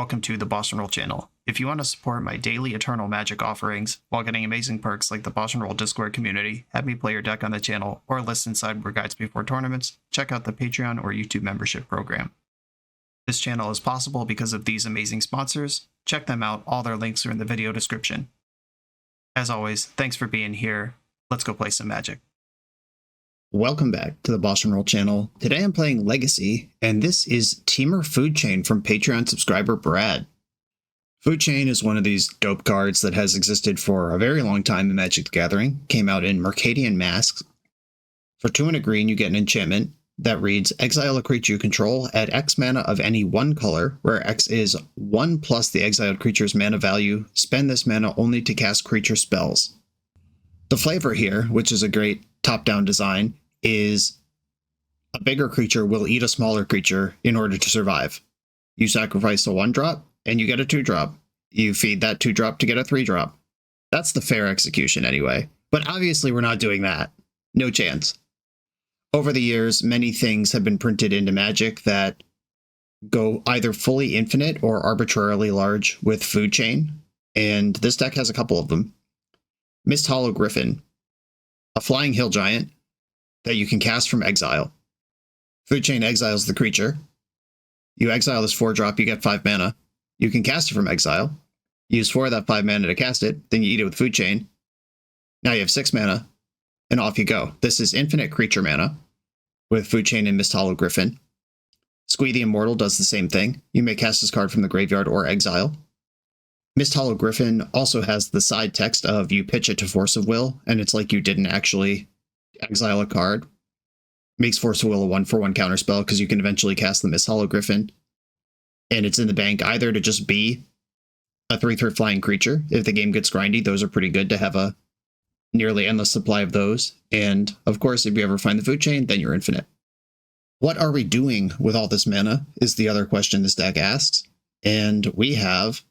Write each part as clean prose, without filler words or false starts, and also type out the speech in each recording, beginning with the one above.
welcome to the BoshNRoll channel. If you want to support my daily Eternal Magic offerings while getting amazing perks like the BoshNRoll Discord community, have me play your deck on the channel, or listen sideboard guides before tournaments, check out the Patreon or YouTube membership program. This channel is possible because of these amazing sponsors. Check them out, all their links are in the video description. As always, thanks for being here. Let's go play some Magic. Welcome back to the BoshNRoll channel. Today I'm playing Legacy, and this is Temur Food Chain from Patreon subscriber Brad. Food Chain is one of these dope cards that has existed for a very long time in Magic the Gathering. Came out in Mercadian Masks. For 2 and a green, you get an enchantment that reads, exile a creature you control at X mana of any one color, where X is 1 plus the exiled creature's mana value. Spend this mana only to cast creature spells. The flavor here, which is a great top-down design, is a bigger creature will eat a smaller creature in order to survive. You sacrifice a 1-drop, and you get a 2-drop. You feed that 2-drop to get a 3-drop. That's the fair execution anyway. But obviously we're not doing that. No chance. Over the years, many things have been printed into Magic that go either fully infinite or arbitrarily large with Food Chain, and this deck has a couple of them. Mist Hollow Griffin, a flying hill giant that you can cast from exile. Food Chain exiles the creature. You exile this 4-drop, you get 5 mana. You can cast it from exile. Use 4 of that 5 mana to cast it, then you eat it with Food Chain. Now you have 6 mana, and off you go. This is infinite creature mana with Food Chain and Mist Hollow Griffin. Squee the Immortal does the same thing. You may cast this card from the graveyard or exile. Mist Hollow Griffin also has the side text of you pitch it to Force of Will, and it's like you didn't actually exile a card. Makes Force of Will a 1/1 counterspell because you can eventually cast the Mist Hollow Griffin. And it's in the bank either to just be a 3/3 flying creature. If the game gets grindy, those are pretty good to have a nearly endless supply of those. And of course, if you ever find the Food Chain, then you're infinite. What are we doing with all this mana is the other question this deck asks. And we have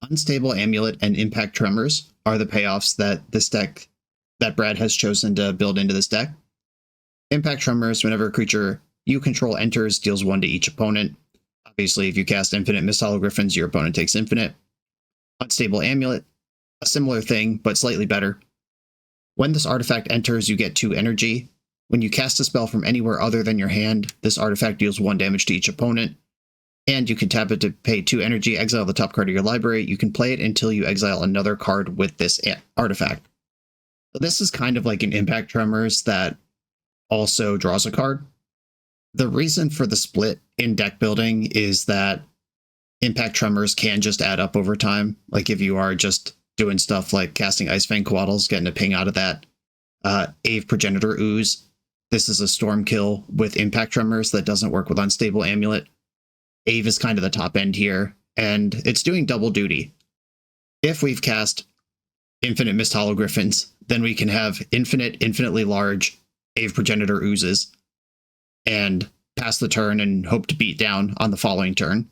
Unstable Amulet and Impact Tremors are the payoffs that Brad has chosen to build into this deck. Impact Tremors, whenever a creature you control enters, deals 1 to each opponent. Obviously, if you cast infinite Mist Hollow Griffins, your opponent takes infinite. Unstable Amulet, a similar thing, but slightly better. When this artifact enters, you get 2 energy. When you cast a spell from anywhere other than your hand, this artifact deals 1 damage to each opponent. And you can tap it to pay 2 energy, exile the top card of your library. You can play it until you exile another card with this artifact. So this is kind of like an Impact Tremors that also draws a card. The reason for the split in deck building is that Impact Tremors can just add up over time. Like if you are just doing stuff like casting Icefang Coatls, getting a ping out of that. Ave Progenitor Ooze. This is a storm kill with Impact Tremors that doesn't work with Unstable Amulet. Ave is kind of the top end here, and it's doing double duty. If we've cast infinite Mist Hollow Griffins, then we can have infinitely large Ave Progenitor Oozes and pass the turn and hope to beat down on the following turn.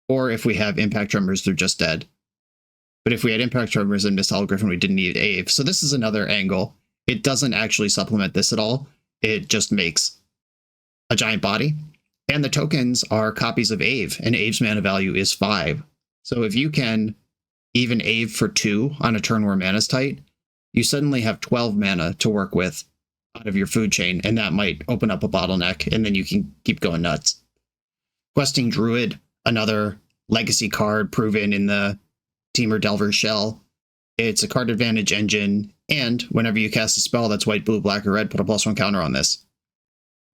Or if we have Impact Tremors, they're just dead. But if we had Impact Tremors and Mist Hollow Griffin, we didn't need Ave. So this is another angle. It doesn't actually supplement this at all. It just makes a giant body. And the tokens are copies of Ave, and Ave's mana value is 5. So if you can even Ave for 2 on a turn where mana's tight, you suddenly have 12 mana to work with out of your Food Chain, and that might open up a bottleneck, and then you can keep going nuts. Questing Druid, another legacy card proven in the Temur Delver's Shell. It's a card advantage engine, and whenever you cast a spell that's white, blue, black, or red, put a +1 counter on this.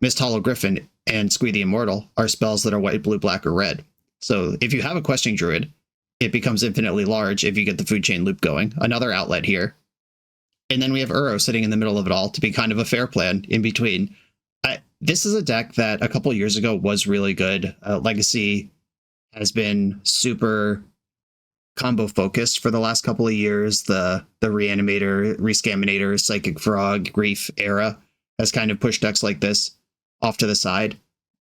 Mist Hollow Griffin and Squee the Immortal are spells that are white, blue, black, or red. So if you have a Questing Druid, it becomes infinitely large if you get the Food Chain loop going. Another outlet here. And then we have Uro sitting in the middle of it all to be kind of a fair plan in between. This is a deck that a couple years ago was really good. Legacy has been super combo focused for the last couple of years. The Reanimator, Rescaminator, Psychic Frog, Grief era has kind of pushed decks like this off to the side.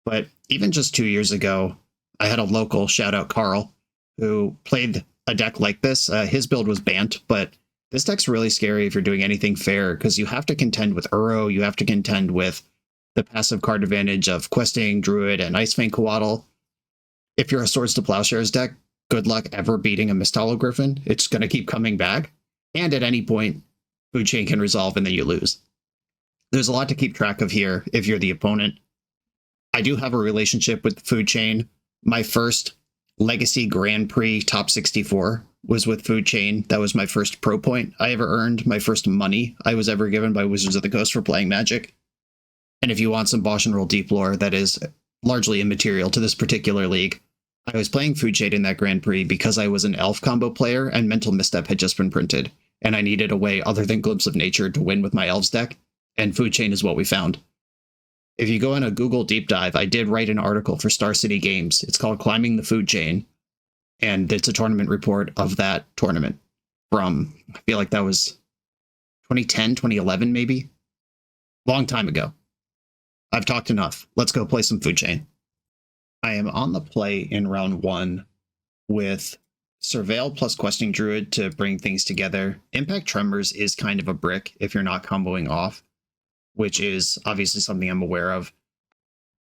But even just 2 years ago, I had a local, shout out Carl, who played a deck like this. His build was Bant, but this deck's really scary if you're doing anything fair, because you have to contend with Uro, you have to contend with the passive card advantage of Questing Druid and Icefang Coatl. If you're a Swords to Plowshares deck, good luck ever beating a Mistalo Griffin. It's going to keep coming back. And at any point, Food Chain can resolve and then you lose. There's a lot to keep track of here if you're the opponent. I do have a relationship with Food Chain. My first Legacy Grand Prix top 64 was with Food Chain. That was my first pro point I ever earned, my first money I was ever given by Wizards of the Coast for playing Magic. And if you want some BoshNRoll deep lore that is largely immaterial to this particular league, I was playing Food Chain in that Grand Prix because I was an Elf combo player and Mental Misstep had just been printed, and I needed a way other than Glimpse of Nature to win with my Elves deck, and Food Chain is what we found. If you go on a Google deep dive, I did write an article for Star City Games. It's called Climbing the Food Chain, and it's a tournament report of that tournament from, I feel like that was 2010, 2011 maybe? Long time ago. I've talked enough. Let's go play some Food Chain. I am on the play in round 1 with Surveil plus Questing Druid to bring things together. Impact Tremors is kind of a brick if you're not comboing off, which is obviously something I'm aware of.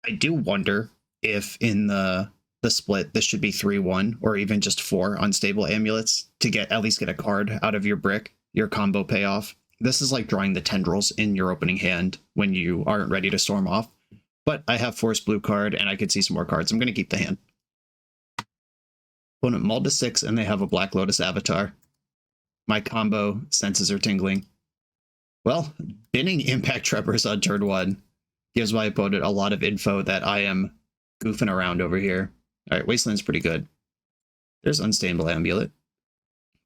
I do wonder if in the split this should be 3-1 or even just 4 unstable amulets to at least get a card out of your brick, your combo payoff. This is like drawing the tendrils in your opening hand when you aren't ready to storm off. But I have Force Blue card and I could see some more cards. I'm going to keep the hand. Opponent mulled to 6 and they have a Black Lotus Avatar. My combo senses are tingling. Well, binning Impact Tremors on turn 1 gives my opponent a lot of info that I am goofing around over here. Alright, Wasteland's pretty good. There's Unstable Amulet.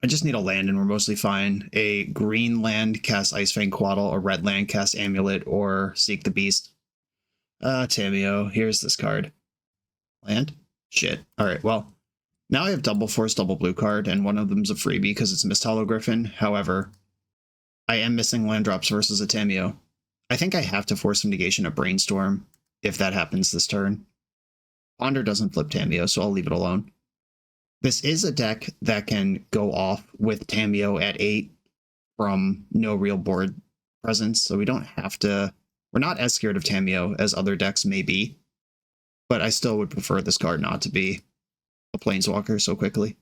I just need a land and we're mostly fine. A green land cast Icefang Quaddle, a red land cast Amulet, or Seek the Beast. Tamio, here's this card. Land? Shit. Alright, well, now I have double force, double blue card, and one of them's a freebie because it's Mistalo Griffin. However, I am missing land drops versus a Tamio. I think I have to force some negation a Brainstorm if that happens this turn. Ponder doesn't flip Tamio, so I'll leave it alone. This is a deck that can go off with Tamio at 8 from no real board presence, so we don't have to... We're not as scared of Tamio as other decks may be, but I still would prefer this card not to be a Planeswalker so quickly.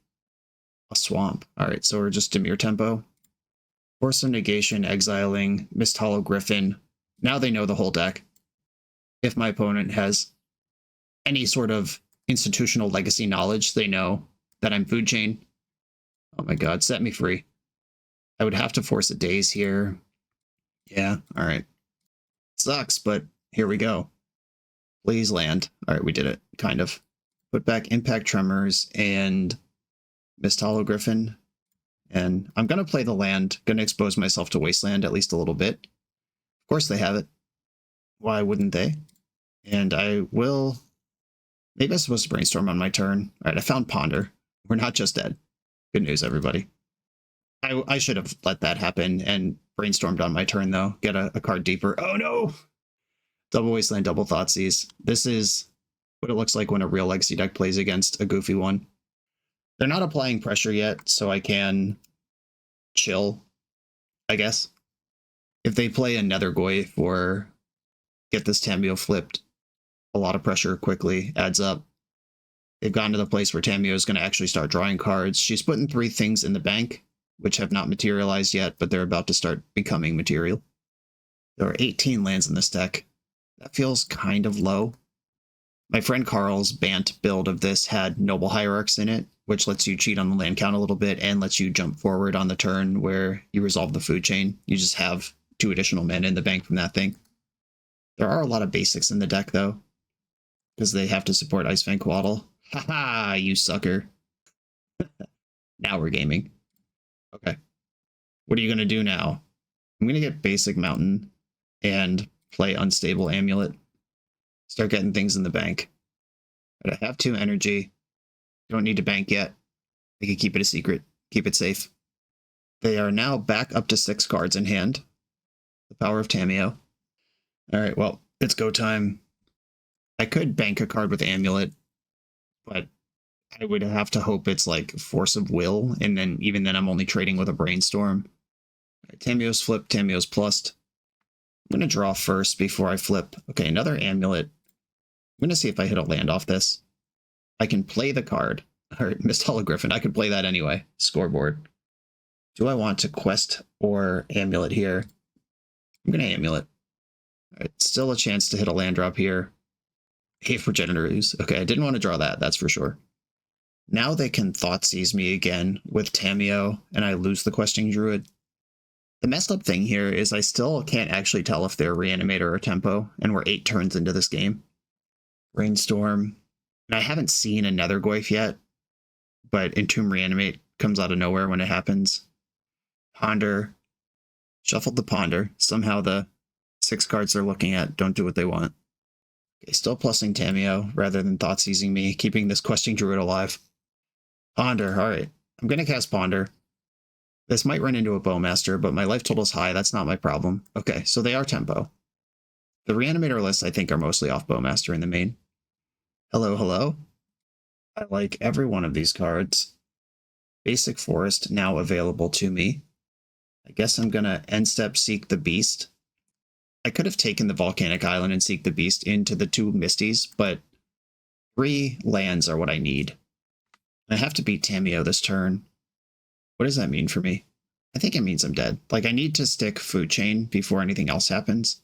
A Swamp. Alright, so we're just Temur tempo. Force of Negation, exiling, Mistalo Griffin. Now they know the whole deck. If my opponent has any sort of institutional legacy knowledge, they know that I'm Food Chain. Oh my god, set me free. I would have to force a Daze here. Yeah, alright. Sucks, but here we go. Please land. Alright, we did it, kind of. Put back Impact Tremors and Mistalo Griffin. And I'm going to play the land, going to expose myself to Wasteland at least a little bit. Of course they have it. Why wouldn't they? And I will... Maybe I'm supposed to Brainstorm on my turn. Alright, I found Ponder. We're not just dead. Good news, everybody. I should have let that happen and Brainstormed on my turn, though. Get a card deeper. Oh, no! Double Wasteland, double Thoughtseize. This is what it looks like when a real Legacy deck plays against a goofy one. They're not applying pressure yet, so I can chill, I guess. If they play a Nethergoyf or get this Tamio flipped, a lot of pressure quickly adds up. They've gotten to the place where Tamio is going to actually start drawing cards. She's putting 3 things in the bank, which have not materialized yet, but they're about to start becoming material. There are 18 lands in this deck. That feels kind of low. My friend Carl's Bant build of this had Noble Hierarchs in it, which lets you cheat on the land count a little bit and lets you jump forward on the turn where you resolve the food chain. You just have 2 additional mana in the bank from that thing. There are a lot of basics in the deck, though, because they have to support Icefang Quaddle. Haha, you sucker. Now we're gaming. Okay. What are you going to do now? I'm going to get basic Mountain and play Unstable Amulet. Start getting things in the bank. But I have 2 energy. Don't need to bank yet. I can keep it a secret. Keep it safe. They are now back up to 6 cards in hand. The power of Tamio. Alright, well, it's go time. I could bank a card with Amulet, but I would have to hope it's like Force of Will, and then even then I'm only trading with a Brainstorm. Right, Tamio's flipped, Tamio's plussed. I'm going to draw first before I flip. Okay, another Amulet. I'm going to see if I hit a land off this. I can play the card. All right, Mist Hologriffin. I could play that anyway. Scoreboard. Do I want to quest or amulet here? I'm going to amulet. All right, still a chance to hit a land drop here. Hate Progenitor Ooze. Okay, I didn't want to draw that, that's for sure. Now they can Thoughtseize me again with Tamiyo, and I lose the Questing Druid. The messed up thing here is I still can't actually tell if they're Reanimator or Tempo, and we're 8 turns into this game. Brainstorm. And I haven't seen a Nethergoyf yet, but Entomb Reanimate comes out of nowhere when it happens. Ponder. Shuffled the Ponder. Somehow the 6 cards they're looking at don't do what they want. Okay, still plussing Tamiyo rather than Thoughtseizing me, keeping this Questing Druid alive. Ponder, alright. I'm going to cast Ponder. This might run into a Bowmaster, but my life total is high. That's not my problem. Okay, so they are Tempo. The Reanimator lists, I think, are mostly off Bowmaster in the main. Hello, hello. I like every one of these cards. Basic Forest now available to me. I guess I'm going to end step Seek the Beast. I could have taken the Volcanic Island and Seek the Beast into the 2 Misties, but 3 lands are what I need. I have to beat Tamiyo this turn. What does that mean for me? I think it means I'm dead. Like, I need to stick Food Chain before anything else happens.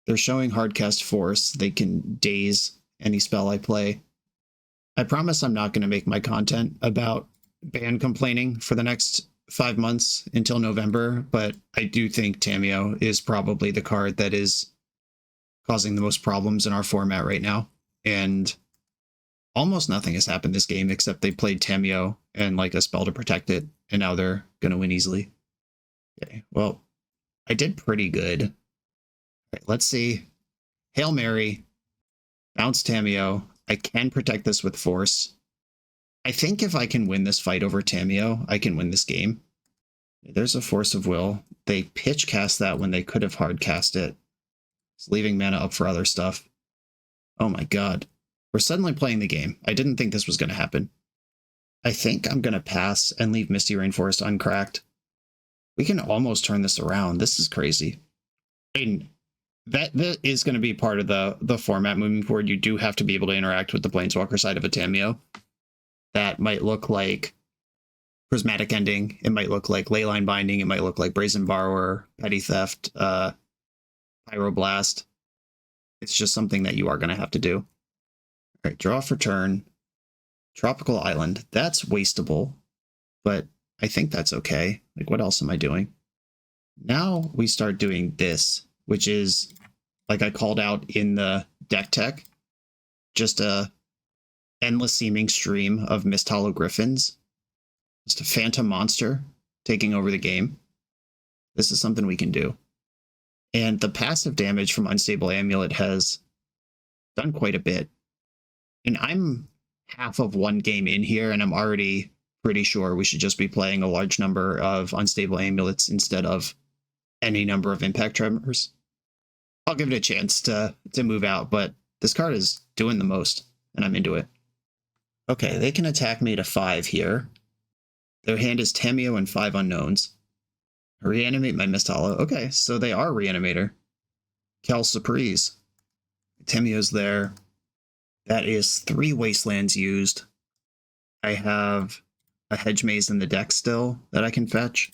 They're showing Hardcast Force. They can daze any spell I play. I promise I'm not going to make my content about ban complaining for the next 5 months until November, but I do think Tamiyo is probably the card that is causing the most problems in our format right now. And almost nothing has happened this game except they played Tamiyo and like a spell to protect it, and now they're going to win easily. Okay, well, I did pretty good. All right, let's see. Hail Mary. Bounce Tamiyo. I can protect this with Force. I think if I can win this fight over Tamiyo, I can win this game. There's a Force of Will. They pitch cast that when they could have hard cast it. It's leaving mana up for other stuff. Oh my god. We're suddenly playing the game. I didn't think this was going to happen. I think I'm going to pass and leave Misty Rainforest uncracked. We can almost turn this around. This is crazy. I mean, that is going to be part of the format moving forward. You do have to be able to interact with the Planeswalker side of a Tamiyo. That might look like Prismatic Ending. It might look like Leyline Binding. It might look like Brazen Borrower, Petty Theft, Pyroblast. It's just something that you are going to have to do. All right, draw for turn. Tropical Island. That's wasteable, but I think that's okay. Like, what else am I doing? Now we start doing this, which is, like I called out in the deck tech, just a endless seeming stream of Mist Hologriffins. Just a phantom monster taking over the game. This is something we can do. And the passive damage from Unstable Amulet has done quite a bit. And I'm half of one game in here, and I'm already pretty sure we should just be playing a large number of Unstable Amulets instead of any number of Impact Tremors. I'll give it a chance to move out, but this card is doing the most, and I'm into it. Okay, they can attack me to 5 here. Their hand is Tamiyo and 5 unknowns. Reanimate my Mist Hollow. Okay, so they are Reanimator. Cal Surprise. Tamiyo's there. That is 3 Wastelands used. I have a Hedge Maze in the deck still that I can fetch.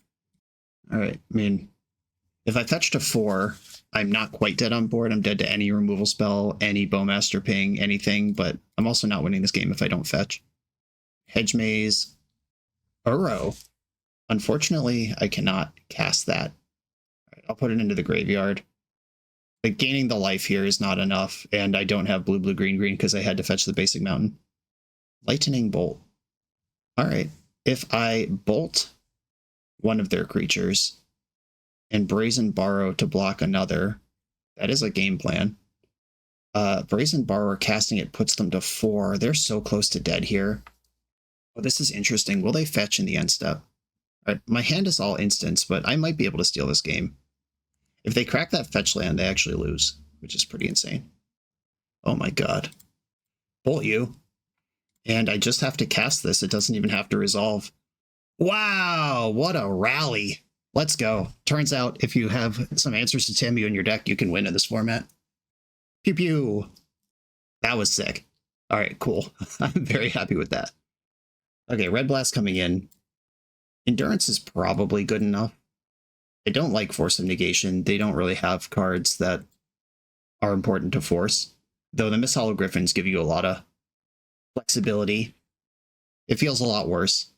Alright, I mean, if I fetch to 4, I'm not quite dead on board. I'm dead to any removal spell, any Bowmaster ping, anything, but I'm also not winning this game if I don't fetch. Hedge Maze. Uro. Unfortunately, I cannot cast that. Alright, I'll put it into the graveyard. Like, gaining the life here is not enough, and I don't have blue, blue, green, green because I had to fetch the basic mountain. Lightning Bolt. Alright, if I bolt one of their creatures and Brazen Borrow to block another, that is a game plan. Brazen Borrower casting it puts them to 4. They're so close to dead here. Oh, this is interesting. Will they fetch in the end step? Alright, my hand is all instants, but I might be able to steal this game. If they crack that fetch land, they actually lose, which is pretty insane. Oh my god. Bolt you. And I just have to cast this. It doesn't even have to resolve. Wow, what a rally. Let's go. Turns out if you have some answers to Tamiyo in your deck, you can win in this format. Pew pew. That was sick. All right, cool. I'm very happy with that. Okay, Red Blast coming in. Endurance is probably good enough. I don't like Force of Negation. They don't really have cards that are important to force. Though the Miss Hollow Griffins give you a lot of flexibility. It feels a lot worse.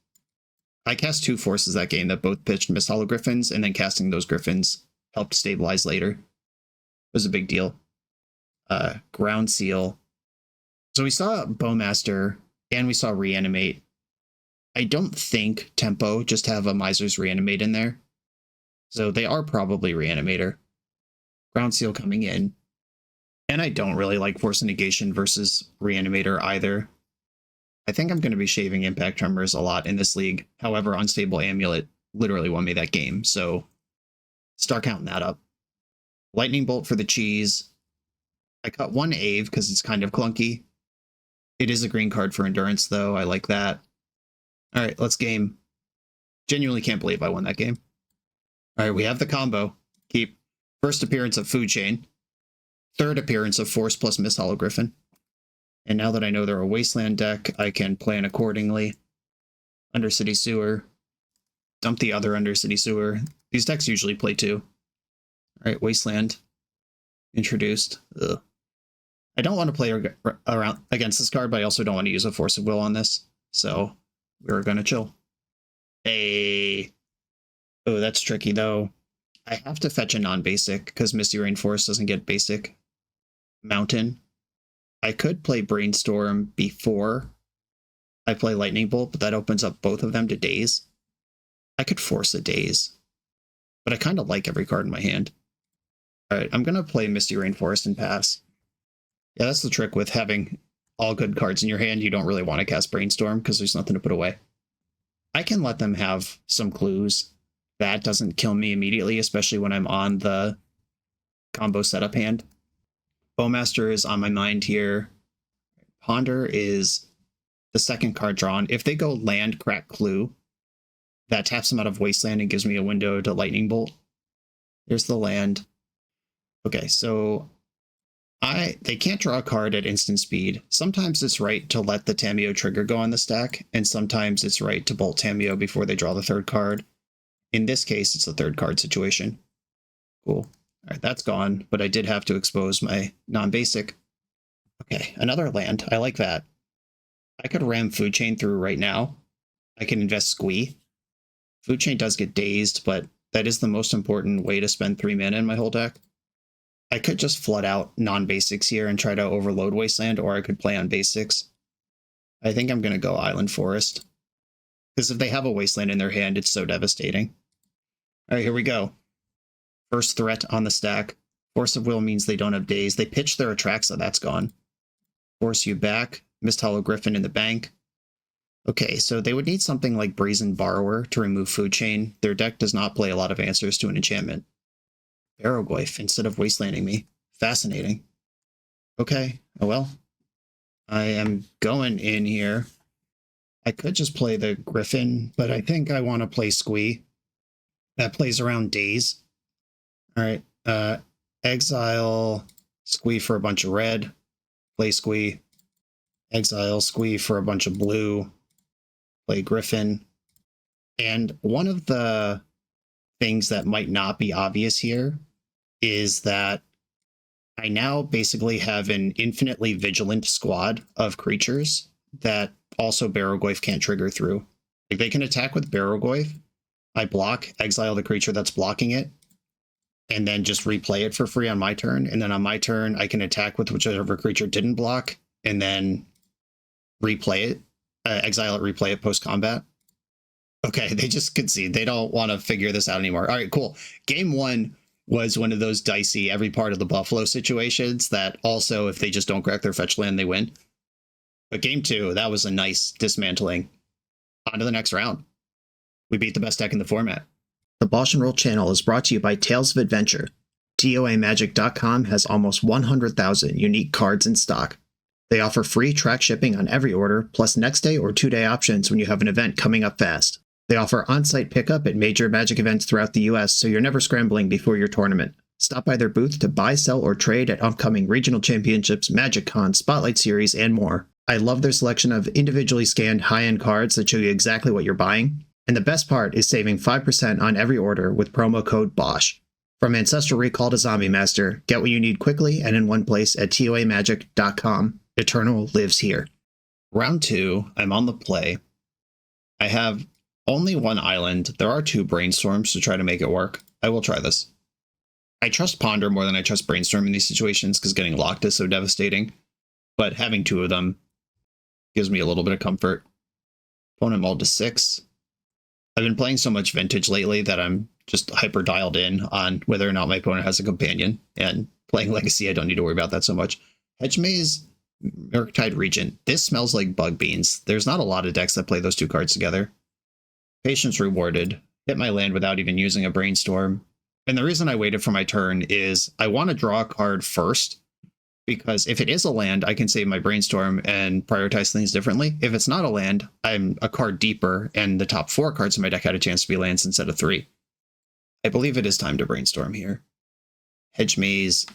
I cast 2 forces that game that both pitched Miss Hollow Griffins, and then casting those Griffins helped stabilize later. It was a big deal. Ground Seal. So we saw Bowmaster, and we saw Reanimate. I don't think Tempo just have a Miser's Reanimate in there. So they are probably Reanimator. Ground Seal coming in. And I don't really like Force of Negation versus Reanimator either. I think I'm going to be shaving Impact Tremors a lot in this league. However, Unstable Amulet literally won me that game, so start counting that up. Lightning Bolt for the cheese. I cut 1 Ave because it's kind of clunky. It is a green card for Endurance, though. I like that. All right, let's game. Genuinely can't believe I won that game. All right, we have the combo. Keep. First appearance of Food Chain. Third appearance of Force plus Miss Hollow Griffin. And now that I know they're a Wasteland deck, I can plan accordingly. Undercity Sewer. Dump the other Undercity Sewer. These decks usually play 2. All right, Wasteland. Introduced. Ugh. I don't want to play around against this card, but I also don't want to use a Force of Will on this. So we're going to chill. Hey. Oh, that's tricky, though. I have to fetch a non-basic, because Misty Rainforest doesn't get basic. Mountain. I could play Brainstorm before I play Lightning Bolt, but that opens up both of them to Daze. I could force a Daze, but I kind of like every card in my hand. Alright, I'm going to play Misty Rainforest and pass. Yeah, that's the trick with having all good cards in your hand. You don't really want to cast Brainstorm because there's nothing to put away. I can let them have some clues. That doesn't kill me immediately, especially when I'm on the combo setup hand. Bowmaster is on my mind here. Ponder is the second card drawn. If they go land, crack, clue, that taps them out of Wasteland and gives me a window to Lightning Bolt. Here's the land. Okay, so they can't draw a card at instant speed. Sometimes it's right to let the Tamiyo trigger go on the stack, and sometimes it's right to bolt Tamiyo before they draw the third card. In this case, it's the third card situation. Cool. All right, that's gone, but I did have to expose my non-basic. Okay, another land. I like that. I could ram Food Chain through right now. I can invest Squee. Food Chain does get dazed, but that is the most important way to spend 3 mana in my whole deck. I could just flood out non-basics here and try to overload Wasteland, or I could play on basics. I think I'm going to go Island Forest. Because if they have a Wasteland in their hand, it's so devastating. All right, here we go. First threat on the stack. Force of Will means they don't have Daze. They pitch their Attract, so that's gone. Force you back. Mist Hollow Griffin in the bank. Okay, so they would need something like Brazen Borrower to remove Food Chain. Their deck does not play a lot of answers to an enchantment. Barrowgoyf instead of Wastelanding me. Fascinating. Okay, oh well. I am going in here. I could just play the Griffin, but I think I want to play Squee. That plays around Daze. Alright, exile Squee for a bunch of red. Play Squee. Exile Squee for a bunch of blue. Play Griffin. And one of the things that might not be obvious here is that I now basically have an infinitely vigilant squad of creatures that also Barrowgoyf can't trigger through. Like, they can attack with Barrowgoyf. I block, exile the creature that's blocking it, and then just replay it for free on my turn. And then on my turn, I can attack with whichever creature didn't block, and then replay it, exile it, replay it post-combat. Okay, they just concede. They don't want to figure this out anymore. All right, cool. Game 1 was one of those dicey every part of the Buffalo situations that also, if they just don't crack their fetch land, they win. But Game 2, that was a nice dismantling. On to the next round. We beat the best deck in the format. The BoshNRoll channel is brought to you by Tales of Adventure. TOAMagic.com has almost 100,000 unique cards in stock. They offer free track shipping on every order, plus next day or 2-day options when you have an event coming up fast. They offer on-site pickup at major Magic events throughout the US, so you're never scrambling before your tournament. Stop by their booth to buy, sell, or trade at upcoming regional championships, Magic Con, Spotlight Series, and more. I love their selection of individually scanned high-end cards that show you exactly what you're buying. And the best part is saving 5% on every order with promo code BOSH. From Ancestral Recall to Zombie Master, get what you need quickly and in one place at toamagic.com. Eternal lives here. Round 2, I'm on the play. I have only one island. There are 2 brainstorms to try to make it work. I will try this. I trust Ponder more than I trust Brainstorm in these situations because getting locked is so devastating. But having 2 of them gives me a little bit of comfort. Opponent mulled to 6. I've been playing so much Vintage lately that I'm just hyper dialed in on whether or not my opponent has a companion. And playing Legacy, I don't need to worry about that so much. Hedge Maze, Murktide Regent. This smells like bug beans. There's not a lot of decks that play those 2 cards together. Patience Rewarded. Hit my land without even using a Brainstorm. And the reason I waited for my turn is I want to draw a card first, because if it is a land, I can save my Brainstorm and prioritize things differently. If it's not a land, I'm a card deeper, and the top 4 cards in my deck had a chance to be lands instead of 3. I believe it is time to Brainstorm here. Hedge Maze.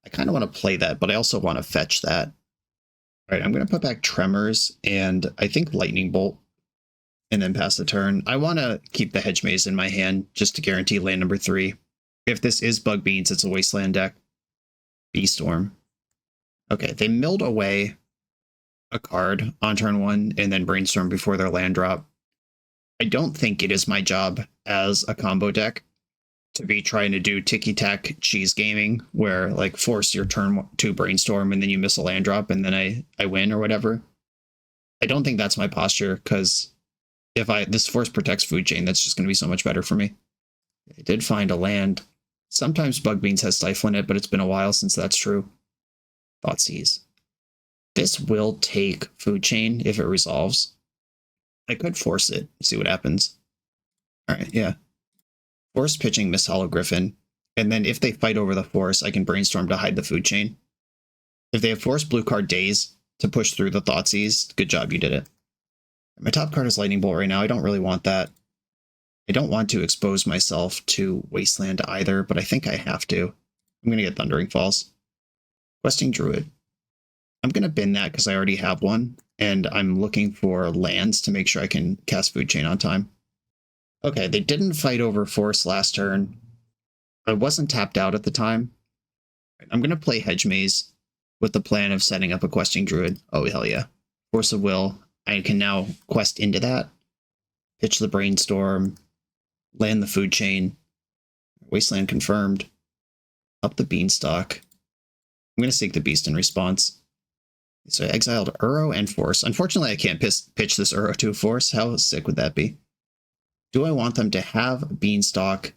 I kind of want to play that, but I also want to fetch that. All right, I'm going to put back Tremors, and I think Lightning Bolt, and then pass the turn. I want to keep the Hedge Maze in my hand just to guarantee land number 3. If this is Bug Beans, it's a Wasteland deck. B-Storm. Okay, they milled away a card on turn 1 and then Brainstorm before their land drop. I don't think it is my job as a combo deck to be trying to do ticky-tack cheese gaming where like force your turn 2 Brainstorm and then you miss a land drop and then I win or whatever. I don't think that's my posture, because if this force protects Food Chain, that's just going to be so much better for me. I did find a land. Sometimes Bug Beans has Stifle in it, but it's been a while since that's true. Thoughtseize. This will take Food Chain if it resolves. I could force it, see what happens. Alright, yeah. Force pitching Miss Hollow Griffin, and then if they fight over the force, I can Brainstorm to hide the Food Chain. If they have forced blue card Daze to push through the Thoughtseize, good job, you did it. My top card is Lightning Bolt right now. I don't really want that. I don't want to expose myself to Wasteland either, but I think I have to. I'm going to get Thundering Falls. Questing Druid. I'm going to bin that because I already have one, and I'm looking for lands to make sure I can cast Food Chain on time. Okay, they didn't fight over Force last turn. I wasn't tapped out at the time. I'm going to play Hedge Maze with the plan of setting up a Questing Druid. Oh, hell yeah. Force of Will. I can now quest into that, pitch the Brainstorm, land the Food Chain, Wasteland confirmed, up the Beanstalk. I'm going to seek the Beast in response. So I exiled Uro and Force. Unfortunately, I can't pitch this Uro to a Force. How sick would that be? Do I want them to have Beanstalk,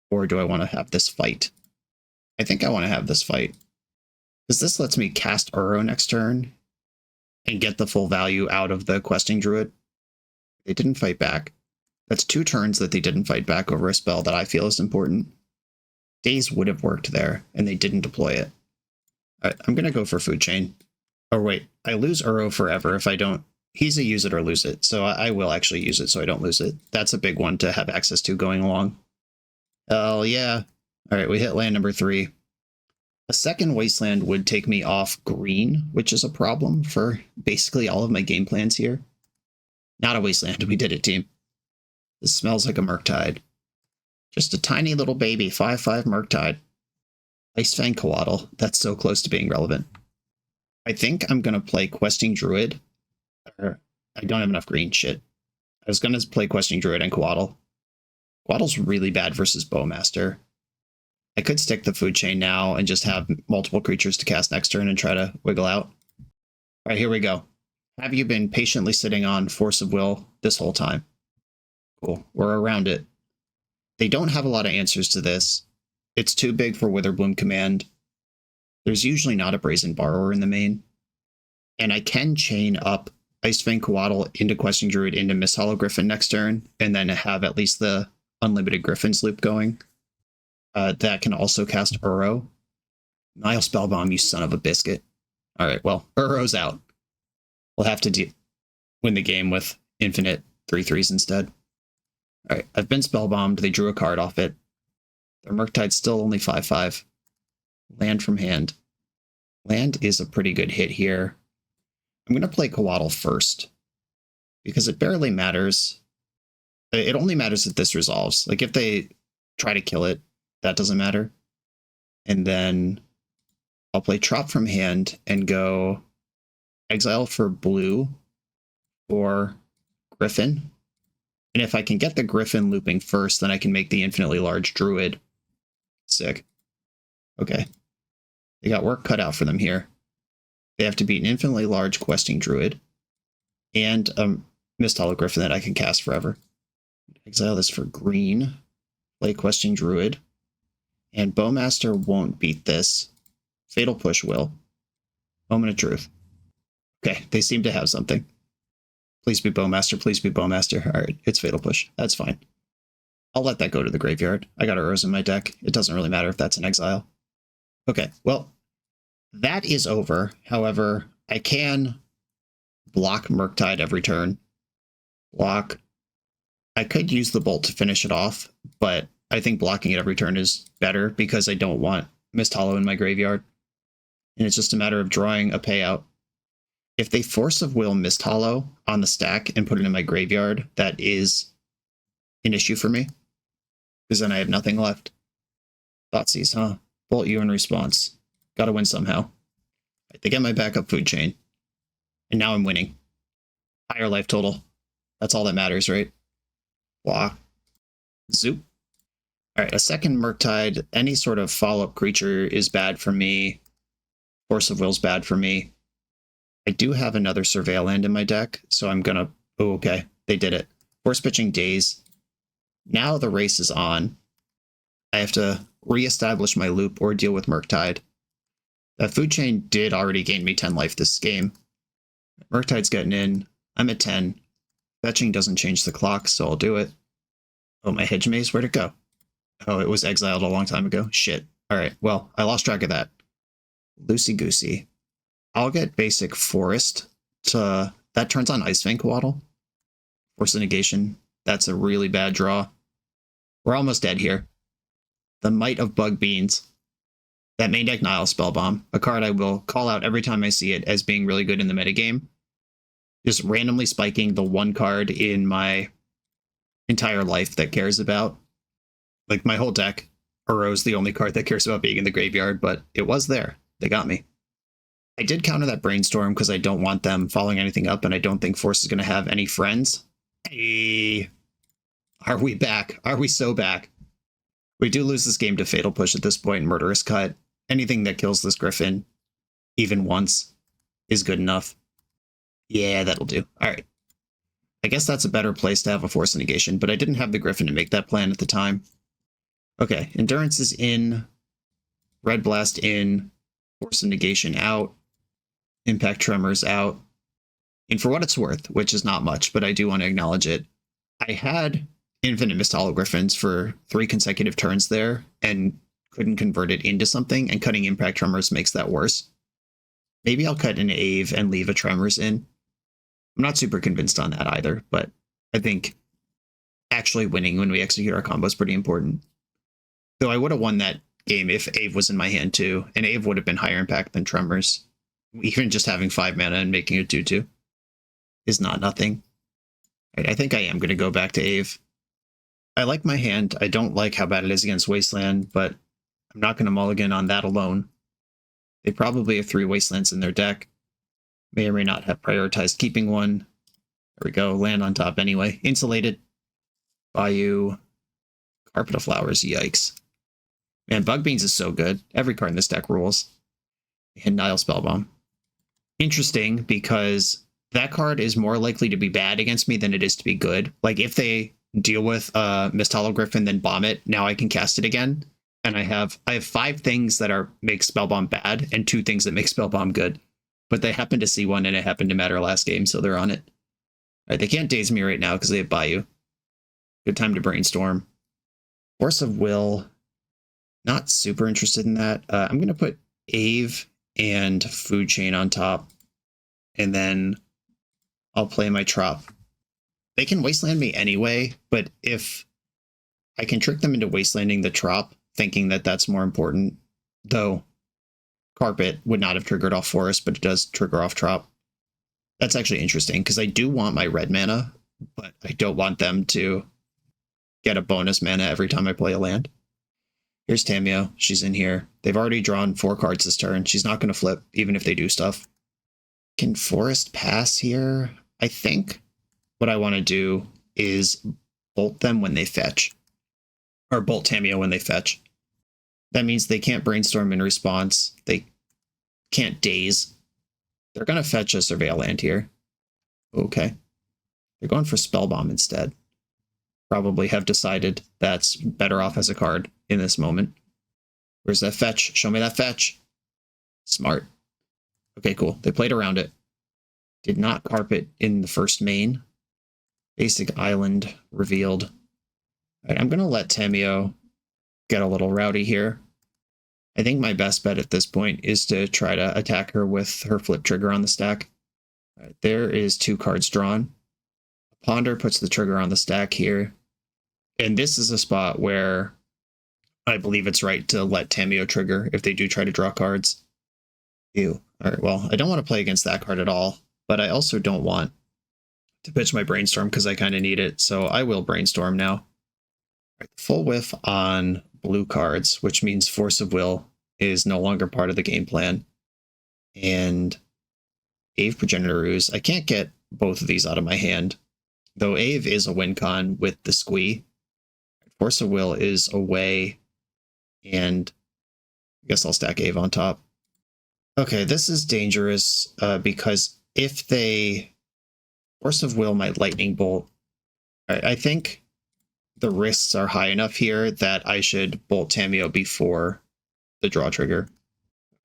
or do I want to have this fight? I think I want to have this fight, because this lets me cast Uro next turn and get the full value out of the Questing Druid. They didn't fight back. That's 2 turns that they didn't fight back over a spell that I feel is important. Daze would have worked there, and they didn't deploy it. Alright, I'm going to go for Food Chain. Oh wait, I lose Uro forever if I don't. He's a use it or lose it, so I will actually use it so I don't lose it. That's a big one to have access to going along. Hell yeah. Alright, we hit land number 3. A second Wasteland would take me off green, which is a problem for basically all of my game plans here. Not a Wasteland, we did it, team. This smells like a Murktide. Just a tiny little baby, 5/5 Murktide. Icefang Coatl, that's so close to being relevant. I think I'm going to play Questing Druid. I don't have enough green, shit. I was going to play Questing Druid and Coatl. Coatl's really bad versus Bowmaster. I could stick the Food Chain now and just have multiple creatures to cast next turn and try to wiggle out. Alright, here we go. Have you been patiently sitting on Force of Will this whole time? Cool, we're around it. They don't have a lot of answers to this. It's too big for Witherbloom Command. There's usually not a Brazen Borrower in the main. And I can chain up Icefang Coatl into Questing Druid into Miss Hollow Griffin next turn, and then have at least the Unlimited Griffins loop going. That can also cast Uro. Nile Spellbomb, you son of a biscuit. Alright, well, Uro's out. We'll have to win the game with infinite 3/3s instead. Alright, I've been Spellbombed. They drew a card off it. Their Murktide's still only 5/5. Land from hand. Land is a pretty good hit here. I'm going to play Coatl first, because it barely matters. It only matters if this resolves. Like, if they try to kill it, that doesn't matter. And then I'll play Trop from hand and go exile for blue or Griffin. And if I can get the Griffin looping first, then I can make the infinitely large Druid. Sick. Okay. They got work cut out for them here. They have to beat an infinitely large questing Druid and a Mist Hollow Griffin that I can cast forever. Exile this for green. Play questing Druid. And Bowmaster won't beat this. Fatal Push will. Moment of Truth. Okay, they seem to have something. Please be Bowmaster, please be Bowmaster. Alright, it's Fatal Push. That's fine. I'll let that go to the graveyard. I got arrows in my deck. It doesn't really matter if that's an exile. Okay, well, that is over. However, I can block Murktide every turn. Block. I could use the Bolt to finish it off, but I think blocking it every turn is better because I don't want Mist Hollow in my graveyard. And it's just a matter of drawing a payout. If they Force of Will Mist Hollow on the stack and put it in my graveyard, that is an issue for me. Because then I have nothing left. Thoughtseize, huh? Bolt you in response. Gotta win somehow. They get my backup food chain. And now I'm winning. Higher life total. That's all that matters, right? Block. Zoop. Alright, a second Murktide. Any sort of follow-up creature is bad for me. Force of Will's bad for me. I do have another Surveil land in my deck, so I'm gonna... Oh, okay. They did it. Force pitching Daze. Now the race is on. I have to re-establish my loop or deal with Murktide. That food chain did already gain me 10 life this game. Murktide's getting in. I'm at 10. Fetching doesn't change the clock, so I'll do it. Oh, my Hedge Maze, where'd it go? Oh, it was exiled a long time ago. Shit. Alright, well, I lost track of that. Loosey-goosey. I'll get basic Forest to... That turns on Ice-Fang Coatl. Force of Negation. That's a really bad draw. We're almost dead here. The Might of Bug Beans. That main deck Nile Spellbomb, a card I will call out every time I see it as being really good in the metagame. Just randomly spiking the one card in my entire life that cares about. Like, my whole deck, Uro's the only card that cares about being in the graveyard, but it was there. They got me. I did counter that Brainstorm because I don't want them following anything up, and I don't think Force is going to have any friends. Hey, are we back? Are we so back? We do lose this game to Fatal Push at this point, Murderous Cut. Anything that kills this Griffin, even once, is good enough. Yeah, that'll do. Alright. I guess that's a better place to have a Force of Negation, but I didn't have the Griffin to make that plan at the time. Okay, Endurance is in. Red Blast in. Force of Negation out. Impact Tremors out. And for what it's worth, which is not much, but I do want to acknowledge it, I had Infinite Mist Hollow Griffins for 3 consecutive turns there, and couldn't convert it into something, and cutting Impact Tremors makes that worse. Maybe I'll cut an Ave and leave a Tremors in. I'm not super convinced on that either, but I think actually winning when we execute our combo is pretty important. Though I would have won that game if Ave was in my hand too, and Ave would have been higher impact than Tremors. Even just having 5 mana and making it 2/2 is not nothing. I think I am going to go back to Ave. I like my hand. I don't like how bad it is against Wasteland, but I'm not going to mulligan on that alone. They probably have 3 Wastelands in their deck. May or may not have prioritized keeping one. There we go. Land on top anyway. Insulated. Bayou. Carpet of Flowers. Yikes. Man, Bug Beans is so good. Every card in this deck rules. And Nile Spellbomb. Interesting, because that card is more likely to be bad against me than it is to be good. Like, if they deal with Mist Hollow Griffin, then bomb it, now I can cast it again. And I have 5 things that make Spellbomb bad, and 2 things that make Spellbomb good. But they happen to see one, and it happened to matter last game, so they're on it. Alright, they can't daze me right now because they have Bayou. Good time to brainstorm. Force of Will. Not super interested in that. I'm going to put Ave and Food Chain on top. And then I'll play my Trop. They can Wasteland me anyway, but if I can trick them into Wastelanding the Trop, thinking that that's more important, though Carpet would not have triggered off Forest, but it does trigger off Trop. That's actually interesting because I do want my red mana, but I don't want them to get a bonus mana every time I play a land. Here's Tamio. She's in here. They've already drawn 4 cards this turn. She's not going to flip, even if they do stuff. Can Forest pass here? I think what I want to do is bolt them when they fetch. Or bolt Tamio when they fetch. That means they can't brainstorm in response. They can't daze. They're going to fetch a Surveil land here. Okay. They're going for Spellbomb instead. Probably have decided that's better off as a card in this moment. Where's that fetch? Show me that fetch. Smart. Okay, cool. They played around it. Did not carpet in the first main. Basic Island revealed. All right, I'm going to let Tamio get a little rowdy here. I think my best bet at this point is to try to attack her with her flip trigger on the stack. All right, there is 2 cards drawn. Ponder puts the trigger on the stack here. And this is a spot where I believe it's right to let Tamio trigger if they do try to draw cards. Ew. All right, well, I don't want to play against that card at all, but I also don't want to pitch my Brainstorm because I kind of need it, so I will Brainstorm now. All right, full whiff on blue cards, which means Force of Will is no longer part of the game plan. And Ave Progenitor Ooze. I can't get both of these out of my hand, though Ave is a win con with the squee. Force of Will is away, and I guess I'll stack Ave on top. Okay, this is dangerous because if they Force of Will my Lightning Bolt, I think the risks are high enough here that I should bolt Tamio before the draw trigger.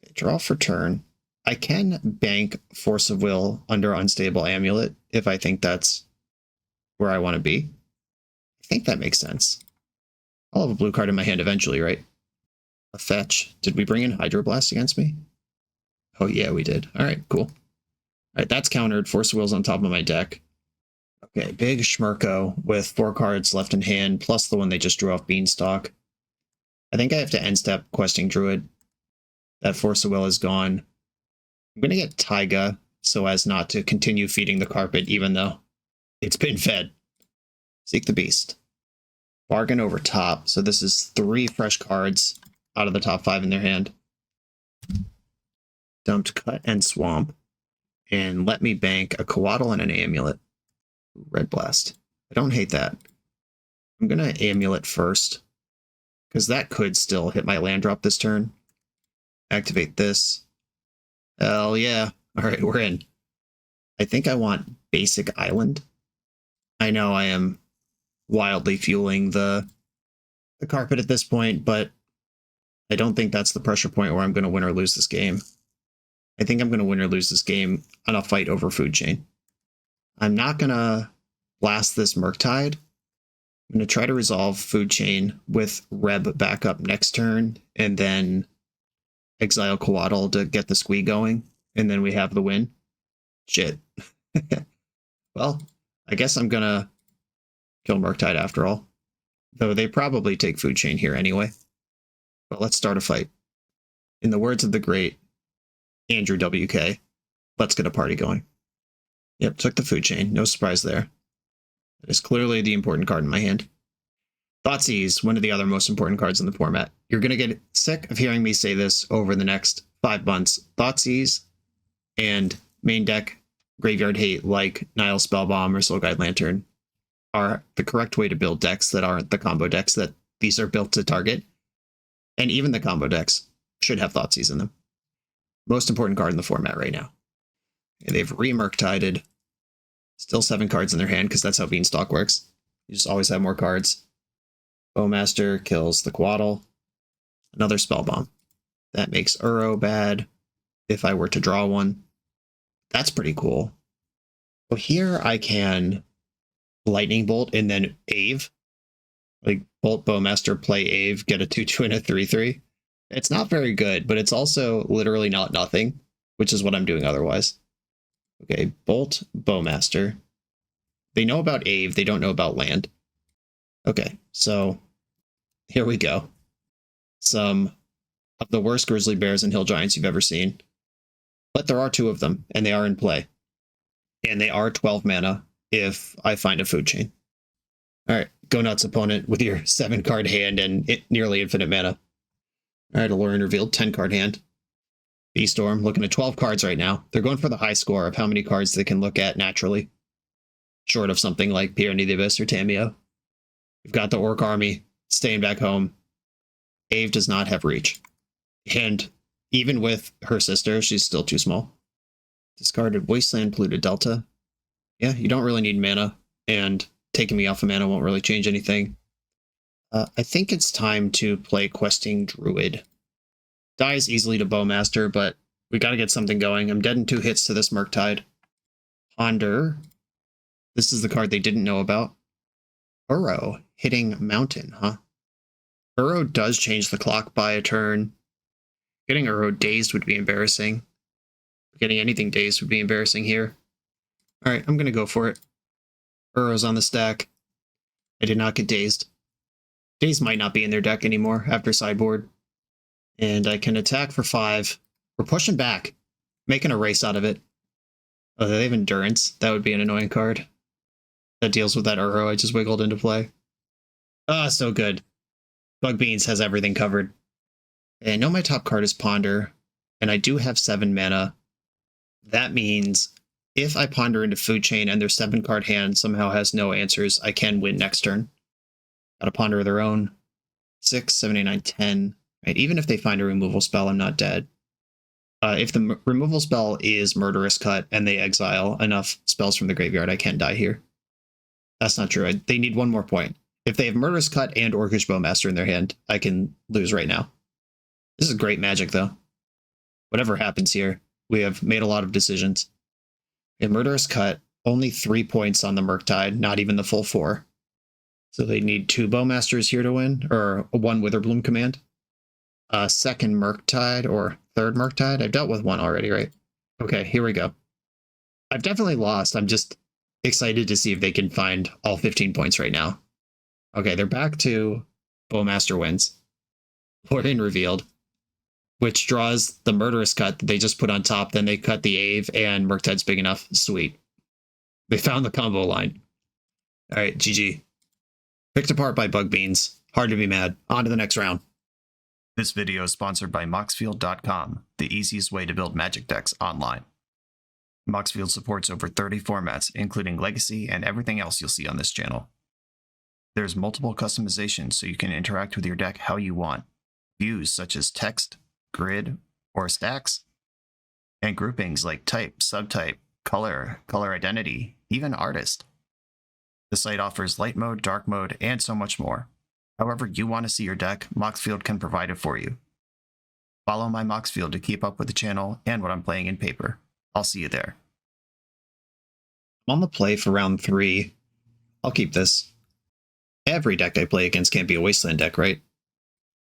Okay, draw for turn. I can bank Force of Will under Unstable Amulet if I think that's where I want to be. I think that makes sense. I'll have a blue card in my hand eventually, right? A fetch. Did we bring in Hydroblast against me? Oh yeah, we did. All right, cool. All right, that's countered. Force of Will's on top of my deck. Okay, big Schmirko with 4 cards left in hand, plus the one they just drew off Beanstalk. I think I have to end step Questing Druid. That Force of Will is gone. I'm going to get Taiga so as not to continue feeding the carpet, even though it's been fed. Seek the Beast. Bargain over top. So this is 3 fresh cards out of the top 5 in their hand. Dumped Cut and Swamp. And let me bank a Coatl and an Amulet. Red Blast. I don't hate that. I'm going to Amulet first, because that could still hit my land drop this turn. Activate this. Hell yeah. All right, we're in. I think I want Basic Island. I know I am wildly fueling the carpet at this point, but I don't think that's the pressure point where I'm going to win or lose this game. I think I'm going to win or lose this game on a fight over Food Chain. I'm not going to blast this Murktide. I'm going to try to resolve Food Chain with Reb back up next turn, and then exile Coatl to get the squee going, and then we have the win. Shit. Well, I guess I'm going to kill Murktide after all. Though they probably take Food Chain here anyway. But let's start a fight. In the words of the great Andrew WK, let's get a party going. Yep, took the Food Chain. No surprise there. That is clearly the important card in my hand. Thoughtseize, one of the other most important cards in the format. You're going to get sick of hearing me say this over the next 5 months. Thoughtseize and main deck Graveyard Hate like Nile Spellbomb or Soul Guide Lantern are the correct way to build decks that aren't the combo decks that these are built to target. And even the combo decks should have Thoughtseize in them. Most important card in the format right now. And they've re-Murktided. Still 7 cards in their hand because that's how Beanstalk works. You just always have more cards. Bowmaster kills the Coatl. Another Spellbomb. That makes Uro bad if I were to draw one. That's pretty cool. Well, here I can Lightning Bolt and then Ave. Like Bolt Bowmaster, play Ave, get a 2/2 and a 3/3. It's not very good, but it's also literally not nothing, which is what I'm doing otherwise. Okay, Bolt Bowmaster. They know about Ave, they don't know about land. Okay, so here we go. Some of the worst Grizzly Bears and Hill Giants you've ever seen. But there are 2 of them, and they are in play. And they are 12 mana if I find a food chain. All right, go nuts, opponent, with your 7-card hand and nearly infinite mana. All right, Alluring revealed, 10-card hand. B-Storm looking at 12 cards right now. They're going for the high score of how many cards they can look at naturally, short of something like Peony the Abyss or Tameo. We've got the Orc Army staying back home. Ave does not have reach. And even with her sister, she's still too small. Discarded Wasteland, Polluted Delta. Yeah, you don't really need mana, and taking me off of mana won't really change anything. I think it's time to play Questing Druid. Dies easily to Bowmaster, but we gotta get something going. I'm dead in 2 hits to this Murktide. Ponder. This is the card they didn't know about. Burrow, hitting Mountain, huh? Burrow does change the clock by a turn. Getting Burrow dazed would be embarrassing. Getting anything dazed would be embarrassing here. Alright, I'm gonna go for it. Burrow's on the stack. I did not get dazed. Dazed might not be in their deck anymore after sideboard. And I can attack for 5. We're pushing back. Making a race out of it. Oh, they have Endurance. That would be an annoying card. That deals with that Uro I just wiggled into play. Ah, so good. Bug Beans has everything covered. And I know my top card is Ponder, and I do have 7 mana. That means if I ponder into Food Chain and their 7-card hand somehow has no answers, I can win next turn. Gotta ponder their own. 6, 7, 8, 9, 10. Right, even if they find a removal spell, I'm not dead. If the removal spell is Murderous Cut and they exile enough spells from the graveyard, I can't die here. That's not true. They need 1 more point. If they have Murderous Cut and Orcish Bowmaster in their hand, I can lose right now. This is great magic, though. Whatever happens here, we have made a lot of decisions. In Murderous Cut, only 3 points on the Murktide, not even the full 4. So they need 2 Bowmasters here to win, or 1 Witherbloom command. Second Murktide, or third Murktide? I've dealt with 1 already, right? Okay, here we go. I've definitely lost. I'm just excited to see if they can find all 15 points right now. Okay, they're back to Bowmaster wins. Lordan revealed, which draws the Murderous Cut that they just put on top. Then they cut the Ave, and Murktide's big enough. Sweet. They found the combo line. All right, GG. Picked apart by Bug Beans. Hard to be mad. On to the next round. This video is sponsored by Moxfield.com, the easiest way to build Magic decks online. Moxfield supports over 30 formats, including Legacy and everything else you'll see on this channel. There's multiple customizations so you can interact with your deck how you want. Views such as text, grid, or stacks, and groupings like type, subtype, color, color identity, even artist. The site offers light mode, dark mode, and so much more. However you want to see your deck, Moxfield can provide it for you. Follow my Moxfield to keep up with the channel and what I'm playing in paper. I'll see you there. I'm on the play for round 3. I'll keep this. Every deck I play against can't be a Wasteland deck, right?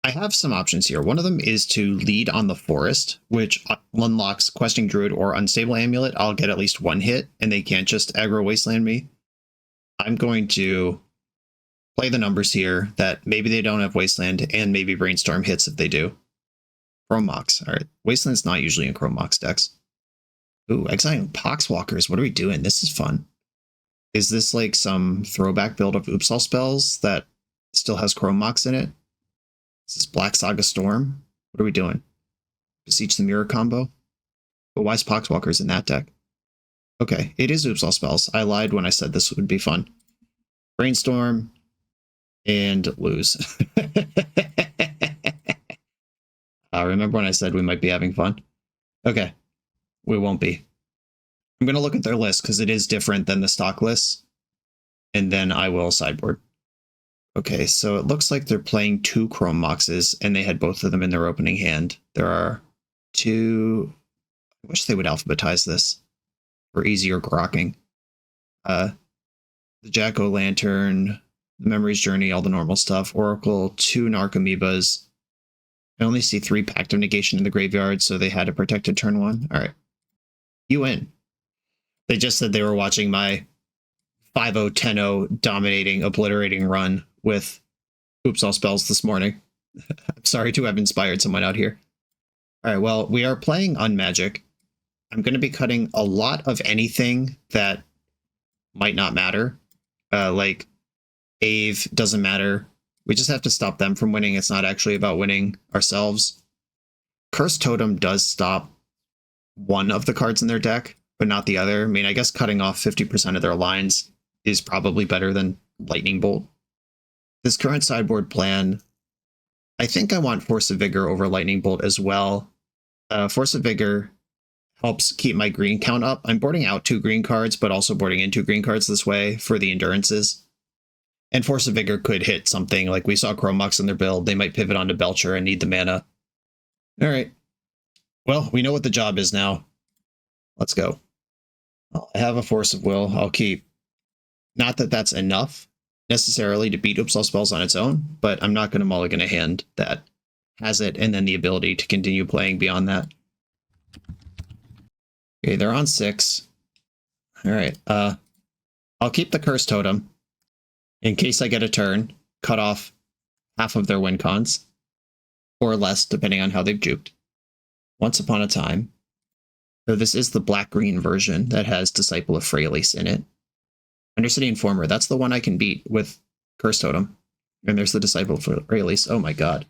I have some options here. One of them is to lead on the Forest, which unlocks Questing Druid or Unstable Amulet. I'll get at least 1 hit, and they can't just aggro Wasteland me. I'm going to play the numbers here that maybe they don't have Wasteland, and maybe Brainstorm hits if they do. Chrome Mox. All right. Wasteland's not usually in Chrome Mox decks. Ooh, exiling Poxwalkers. What are we doing? This is fun. Is this like some throwback build of Oopsal spells that still has Chrome Mox in it? Is this Black Saga Storm? What are we doing? Beseech the Mirror combo? But why is Poxwalkers in that deck? Okay, it is Oopsal spells. I lied when I said this would be fun. Brainstorm and lose. Remember when I said we might be having fun? Okay, we won't be. I'm going to look at their list because it is different than the stock list, and then I will sideboard. Okay, so it looks like they're playing 2 Chrome Moxes, and they had both of them in their opening hand. There are 2... I wish they would alphabetize this for easier grokking. The Jack-O-Lantern, the Memory's Journey, all the normal stuff. Oracle, 2 Narcomoebas. I only see 3 Pact of Negation in the graveyard, so they had a protected turn 1. All right. You win. They just said they were watching my 5-0, 10-0 dominating, obliterating run with Oopsal spells this morning. I'm sorry to have inspired someone out here. All right, well, we are playing Unmagic. I'm going to be cutting a lot of anything that might not matter. Like Ave doesn't matter. We just have to stop them from winning. It's not actually about winning ourselves. Cursed Totem does stop one of the cards in their deck, but not the other. I mean, I guess cutting off 50% of their lines is probably better than Lightning Bolt. This current sideboard plan, I think I want Force of Vigor over Lightning Bolt as well. Force of Vigor helps keep my green count up. I'm boarding out 2 green cards, but also boarding in 2 green cards this way for the endurances. And Force of Vigor could hit something like we saw Chromux in their build. They might pivot onto Belcher and need the mana. All right. Well, we know what the job is now. Let's go. I have a Force of Will. I'll keep. Not that that's enough necessarily to beat Upsal spells on its own, but I'm not going to mulligan a hand that has it and then the ability to continue playing beyond that. Okay, they're on 6. All right. I'll keep the Curse Totem in case I get a turn, cut off half of their win cons, or less, depending on how they've juked. Once upon a time. So this is the black-green version that has Disciple of Freyalise in it. Undercity Informer, that's the one I can beat with Curse Totem. And there's the Disciple of Freyalise. Oh my god.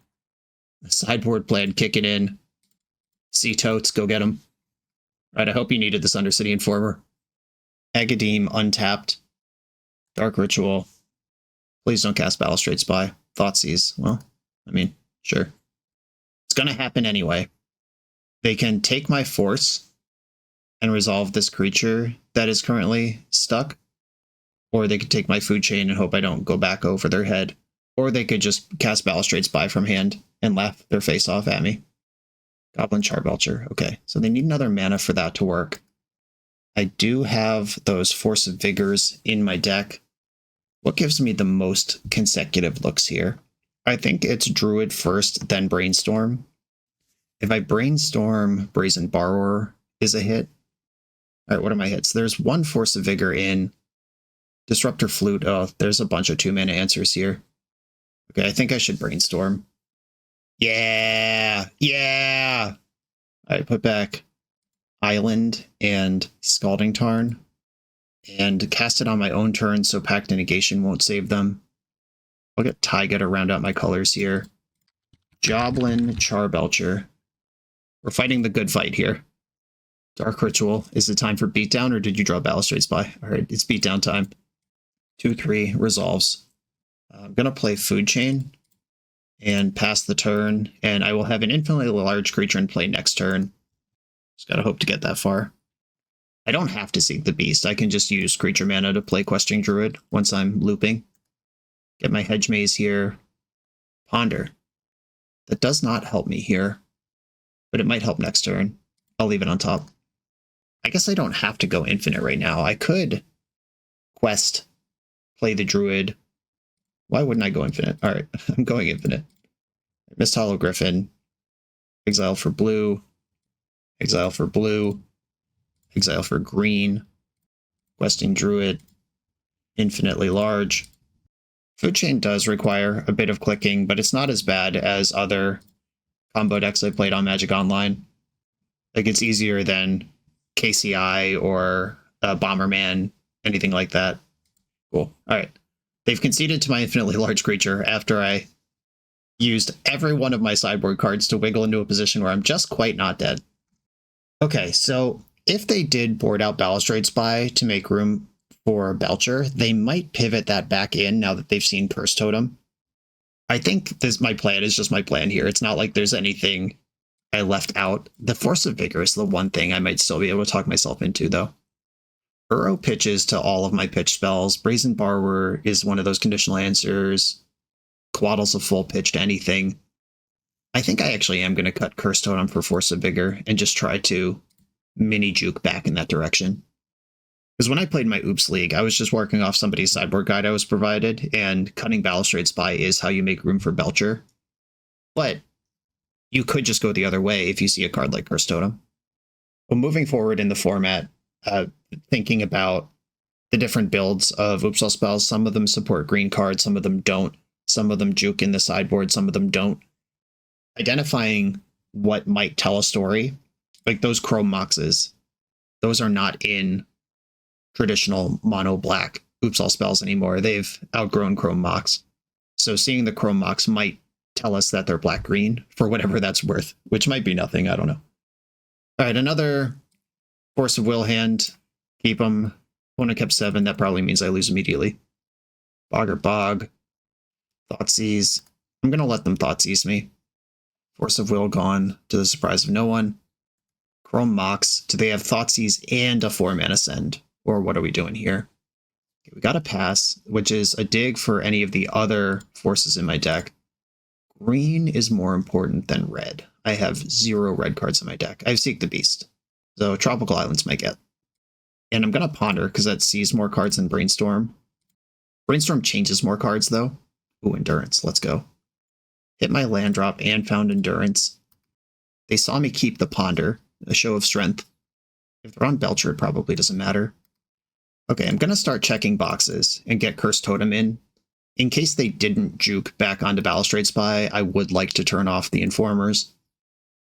The sideboard plan kicking in. Sea Totes, go get him. Right, I hope you needed this Undercity Informer. Agadeem, untapped. Dark Ritual. Please don't cast Balustrade Spy. Thoughtseize. Well, I mean, sure. It's gonna happen anyway. They can take my Force and resolve this creature that is currently stuck. Or they could take my Food Chain and hope I don't go back over their head. Or they could just cast Balustrade Spy from hand and laugh their face off at me. Goblin Charbelcher. Okay, so they need another mana for that to work. I do have those Force of Vigors in my deck. What gives me the most consecutive looks here? I think it's Druid first, then Brainstorm. If I Brainstorm, Brazen Borrower is a hit. All right, what are my hits? There's 1 Force of Vigor in. Disruptor Flute. Oh, there's a bunch of 2-mana answers here. Okay, I think I should Brainstorm. Yeah! Yeah! All right, put back Island and Scalding Tarn. And cast it on my own turn so Pact of Negation won't save them. I'll get Taiga to round out my colors here. Joblin Charbelcher. We're fighting the good fight here. Dark Ritual. Is it time for beatdown or did you draw Balustrade Spy? All right, it's beatdown time. 2-3 resolves. I'm going to play Food Chain and pass the turn, and I will have an infinitely large creature in play next turn. Just got to hope to get that far. I don't have to Seek the Beast. I can just use creature mana to play Questing Druid once I'm looping. Get my Hedge Maze here. Ponder. That does not help me here, but it might help next turn. I'll leave it on top. I guess I don't have to go infinite right now. I could quest, play the Druid. Why wouldn't I go infinite? All right, I'm going infinite. Mist Hollow Griffin. Exile for blue. Exile for blue. Exile for green. Questing Druid. Infinitely large. Food Chain does require a bit of clicking, but it's not as bad as other combo decks I played on Magic Online. Like, it's easier than KCI or Bomberman, anything like that. Cool. All right. They've conceded to my infinitely large creature after I used every one of my sideboard cards to wiggle into a position where I'm just quite not dead. Okay, so if they did board out Balustrade Spy to make room for Belcher, they might pivot that back in now that they've seen Curse Totem. I think my plan is just my plan here. It's not like there's anything I left out. The Force of Vigor is the one thing I might still be able to talk myself into, though. Uro pitches to all of my pitch spells. Brazen Borrower is one of those conditional answers. Quaddle's a full pitch to anything. I think I actually am going to cut Curse Totem for Force of Vigor and just try to mini juke back in that direction. Because when I played my Oops League, I was just working off somebody's sideboard guide I was provided, and cutting Balustrade Spy is how you make room for Belcher. But you could just go the other way if you see a card like Curse Totem. Well, moving forward in the format, thinking about the different builds of Oopsal spells, some of them support green cards, some of them don't. Some of them juke in the sideboard, some of them don't. Identifying what might tell a story, like those Chrome Moxes. those are not in traditional mono black Oops All spells anymore. They've outgrown Chrome Mox. So seeing the Chrome Mox might tell us that they're black-green for whatever that's worth, which might be nothing. I don't know. All right, another Force of Will hand. Keep them. Opponent kept 7. That probably means I lose immediately. Bog or Bog. Thoughtseize. I'm going to let them Thoughtseize me. Force of Will gone to the surprise of no one. Chrome Mox. Do they have Thoughtseize and a 4-mana Send? Or what are we doing here? Okay, we got a pass, which is a dig for any of the other forces in my deck. Green is more important than red. I have 0 red cards in my deck. I have Seek the Beast. So Tropical Islands might get. And I'm going to Ponder because that sees more cards than Brainstorm. Brainstorm changes more cards though. Ooh, Endurance. Let's go. Hit my land drop and found Endurance. They saw me keep the Ponder, a show of strength. If they're on Belcher, it probably doesn't matter. Okay, I'm going to start checking boxes and get Cursed Totem in. In case they didn't juke back onto Balustrade Spy, I would like to turn off the Informers.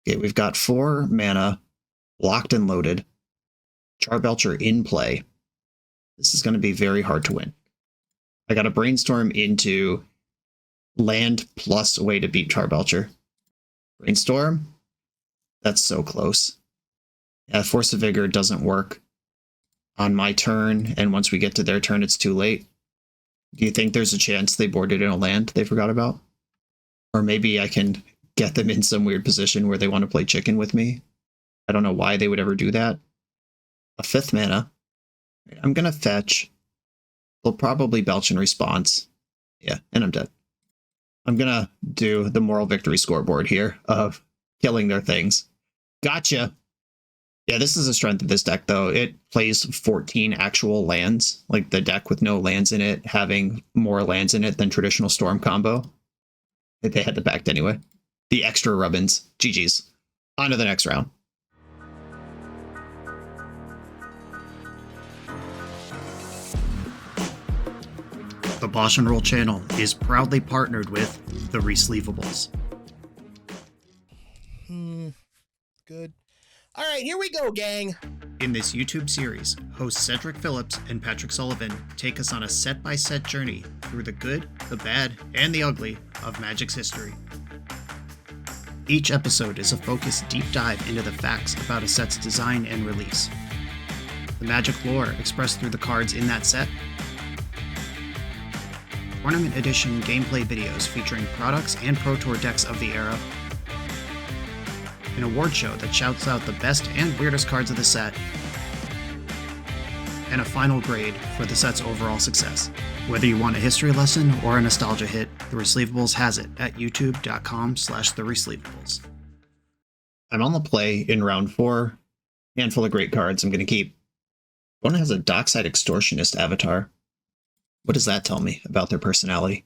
Okay, we've got 4 mana, locked and loaded. Charbelcher in play. This is going to be very hard to win. I got a Brainstorm into land plus a way to beat Charbelcher. Brainstorm? That's so close. Yeah, Force of Vigor doesn't work on my turn, and once we get to their turn, it's too late. Do you think there's a chance they boarded in a land they forgot about? Or maybe I can get them in some weird position where they want to play chicken with me. I don't know why they would ever do that. A 5th mana. I'm going to fetch. They'll probably belch in response. Yeah, and I'm dead. I'm going to do the moral victory scoreboard here of killing their things. Gotcha! Yeah, this is the strength of this deck, though. It plays 14 actual lands, like the deck with no lands in it, having more lands in it than traditional Storm combo. They had the backed anyway. The extra rubbins. GG's. On to the next round. The BoshNRoll channel is proudly partnered with the Resleevables. Good. All right, here we go, gang. In this YouTube series, hosts Cedric Phillips and Patrick Sullivan take us on a set-by-set journey through the good, the bad, and the ugly of Magic's history. Each episode is a focused deep dive into the facts about a set's design and release, the Magic lore expressed through the cards in that set, Tournament Edition gameplay videos featuring products and Pro Tour decks of the era, an award show that shouts out the best and weirdest cards of the set, and a final grade for the set's overall success. Whether you want a history lesson or a nostalgia hit, The Resleevables has it at youtube.com/theresleevables. I'm on the play in round 4. Handful of great cards I'm going to keep. One has a Dockside Extortionist avatar. What does that tell me about their personality?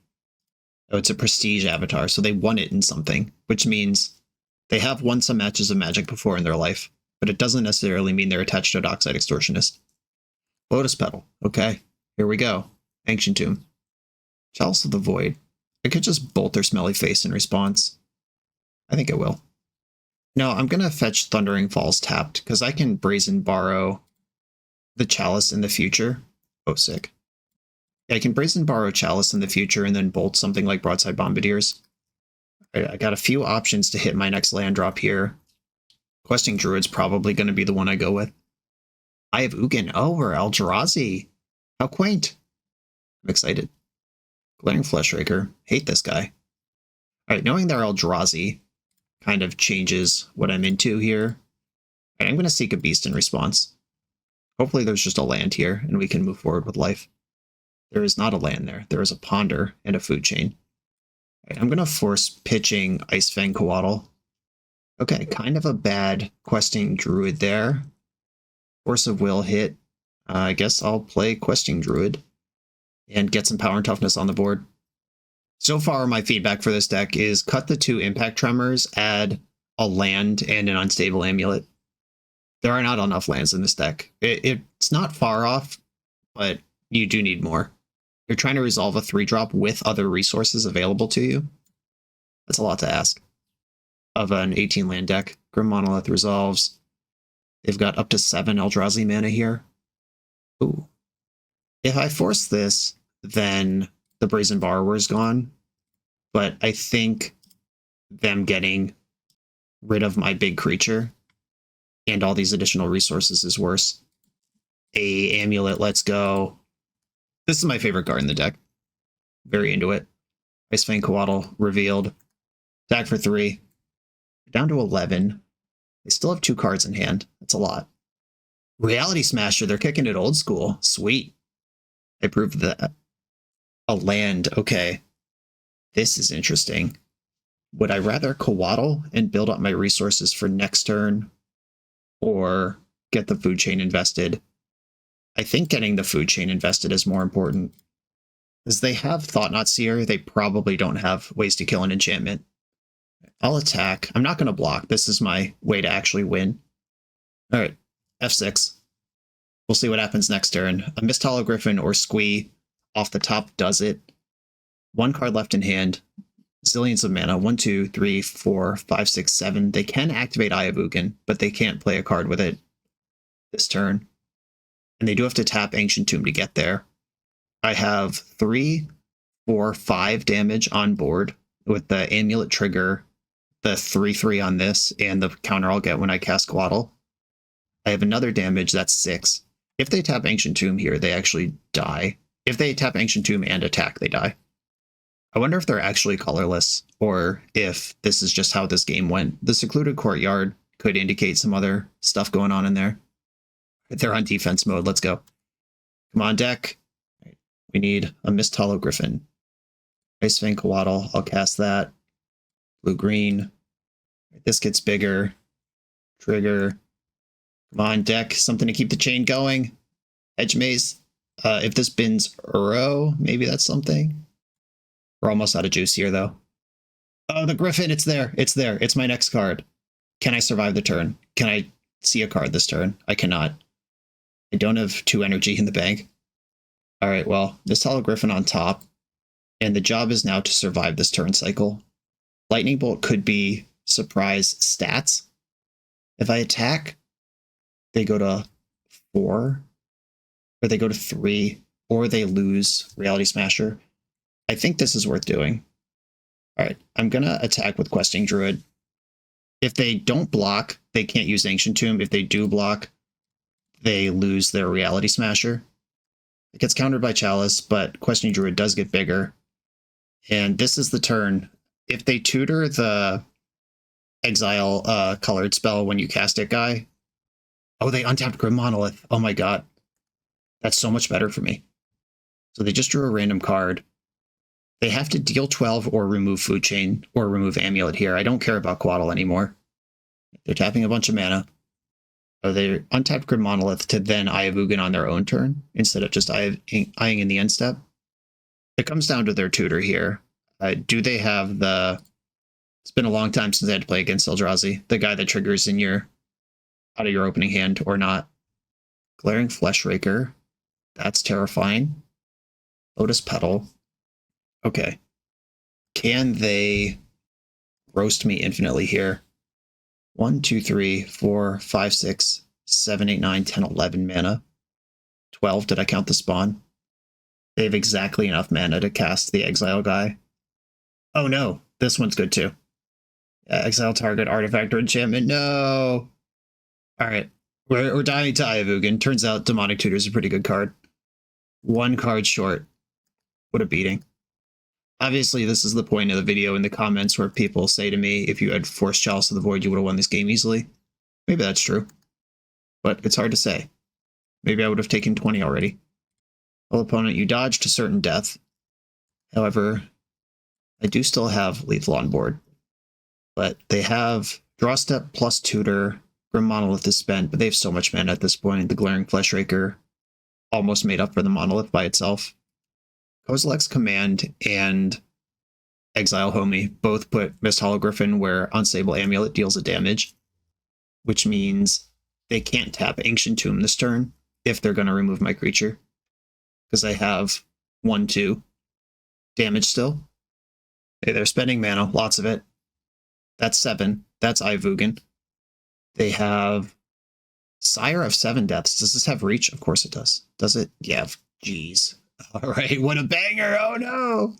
Oh, it's a prestige avatar, so they won it in something, which means they have won some matches of Magic before in their life, but it doesn't necessarily mean they're attached to a Dockside Extortionist. Lotus Petal. Okay, here we go. Ancient Tomb. Chalice of the Void. I could just bolt their smelly face in response. I think I will. No, I'm going to fetch Thundering Falls tapped, because I can Brazen Borrow the Chalice in the future. Oh, sick. Yeah, I can Brazen Borrow Chalice in the future and then bolt something like Broadside Bombardiers. I got a few options to hit my next land drop here. Questing Druid's probably going to be the one I go with. I have Ugin. Oh, or Eldrazi. How quaint. I'm excited. Glaring Fleshraker. Hate this guy. Alright, knowing they're Eldrazi kind of changes what I'm into here. Alright, I'm going to Seek a Beast in response. Hopefully there's just a land here and we can move forward with life. There is not a land there. There is a Ponder and a Food Chain. Right, I'm going to force pitching Icefang Coatl. Okay, kind of a bad Questing Druid there. Force of Will hit. I guess I'll play Questing Druid and get some power and toughness on the board. So far, my feedback for this deck is cut the 2 Impact Tremors, add a land and an Unstable Amulet. There are not enough lands in this deck. It's not far off, but you do need more. You're trying to resolve a 3-drop with other resources available to you. That's a lot to ask of an 18-land deck. Grim Monolith resolves. They've got up to 7 Eldrazi mana here. Ooh. If I force this, then the Brazen Borrower is gone. But I think them getting rid of my big creature and all these additional resources is worse. A Amulet, let's go. This is my favorite card in the deck. Very into it. Ice Fang Coatl revealed. Attack for 3. Down to 11. They still have 2 cards in hand. That's a lot. Reality Smasher, they're kicking it old school. Sweet. I proved that. A land, okay. This is interesting. Would I rather Coatl and build up my resources for next turn, or get the food chain invested? I think getting the food chain invested is more important. Because they have Thought-Knot Seer, they probably don't have ways to kill an enchantment. I'll attack. I'm not going to block. This is my way to actually win. Alright, F6. We'll see what happens next turn. A Mist Hollow Griffin or Squee off the top does it. 1 card left in hand. Zillions of mana. 1, 2, 3, 4, 5, 6, 7. They can activate Eye of Ugin, but they can't play a card with it this turn. And they do have to tap Ancient Tomb to get there. I have 3, 4, 5 damage on board with the Amulet trigger, the 3/3 on this, and the counter I'll get when I cast Coatl. I have another damage, that's 6. If they tap Ancient Tomb here, they actually die. If they tap Ancient Tomb and attack, they die. I wonder if they're actually colorless, or if this is just how this game went. The Secluded Courtyard could indicate some other stuff going on in there. They're on defense mode, let's go. Come on, deck. We need a Mist Hollow Griffin. Ice Fang Coatl, I'll cast that. Blue-green. This gets bigger. Trigger. Come on, deck. Something to keep the chain going. Edge Maze. If this bins Uro, maybe that's something. We're almost out of juice here, though. Oh, the Griffin, it's there. It's there. It's my next card. Can I survive the turn? Can I see a card this turn? I cannot. I don't have 2 energy in the bank. Alright, well, this Hollow Griffin on top. And the job is now to survive this turn cycle. Lightning Bolt could be surprise stats. If I attack, they go to 4, or they go to 3, or they lose Reality Smasher. I think this is worth doing. Alright, I'm gonna attack with Questing Druid. If they don't block, they can't use Ancient Tomb. If they do block, they lose their Reality Smasher. It gets countered by Chalice, but Questing Druid does get bigger. And this is the turn. If they tutor the exile colored spell when you cast it guy. Oh, they untapped Grim Monolith. Oh my god. That's so much better for me. So they just drew a random card. They have to deal 12 or remove Food Chain or remove Amulet here. I don't care about Coatl anymore. They're tapping a bunch of mana. Oh, they untapped Grim Monolith to then Eye of Ugin on their own turn instead of just eyeing in the end step. It comes down to their tutor here. Do they have the... It's been a long time since I had to play against Eldrazi. The guy that triggers in your... out of your opening hand or not. Glaring Fleshraker. That's terrifying. Lotus Petal. Okay. Can they roast me infinitely here? 1, 2, 3, 4, 5, 6, 7, 8, 9, 10, 11 mana. 12, did I count the spawn? They have exactly enough mana to cast the Exile guy. Oh no, this one's good too. Exile target artifact or enchantment, no! Alright, we're dying to Eye of Ugin. Turns out Demonic Tutor is a pretty good card. 1 card short. What a beating. Obviously, this is the point of the video in the comments where people say to me, if you had forced Chalice of the Void, you would have won this game easily. Maybe that's true. But it's hard to say. Maybe I would have taken 20 already. Well, opponent, you dodge to certain death. However, I do still have lethal on board. But they have draw step plus tutor. Grim Monolith is spent, but they have so much mana at this point. The Glaring Fleshraker almost made up for the Monolith by itself. Kozilek's Command and Exile Homie both put Mist Hollow Griffin where Unstable Amulet deals a damage, which means they can't tap Ancient Tomb this turn if they're going to remove my creature, because I have 1, 2 damage still. Okay, they're spending mana, lots of it. That's 7. That's Eye of Ugin. They have Sire of 7 Deaths. Does this have reach? Of course it does. Does it? Yeah. Jeez. All right. What a banger. Oh no.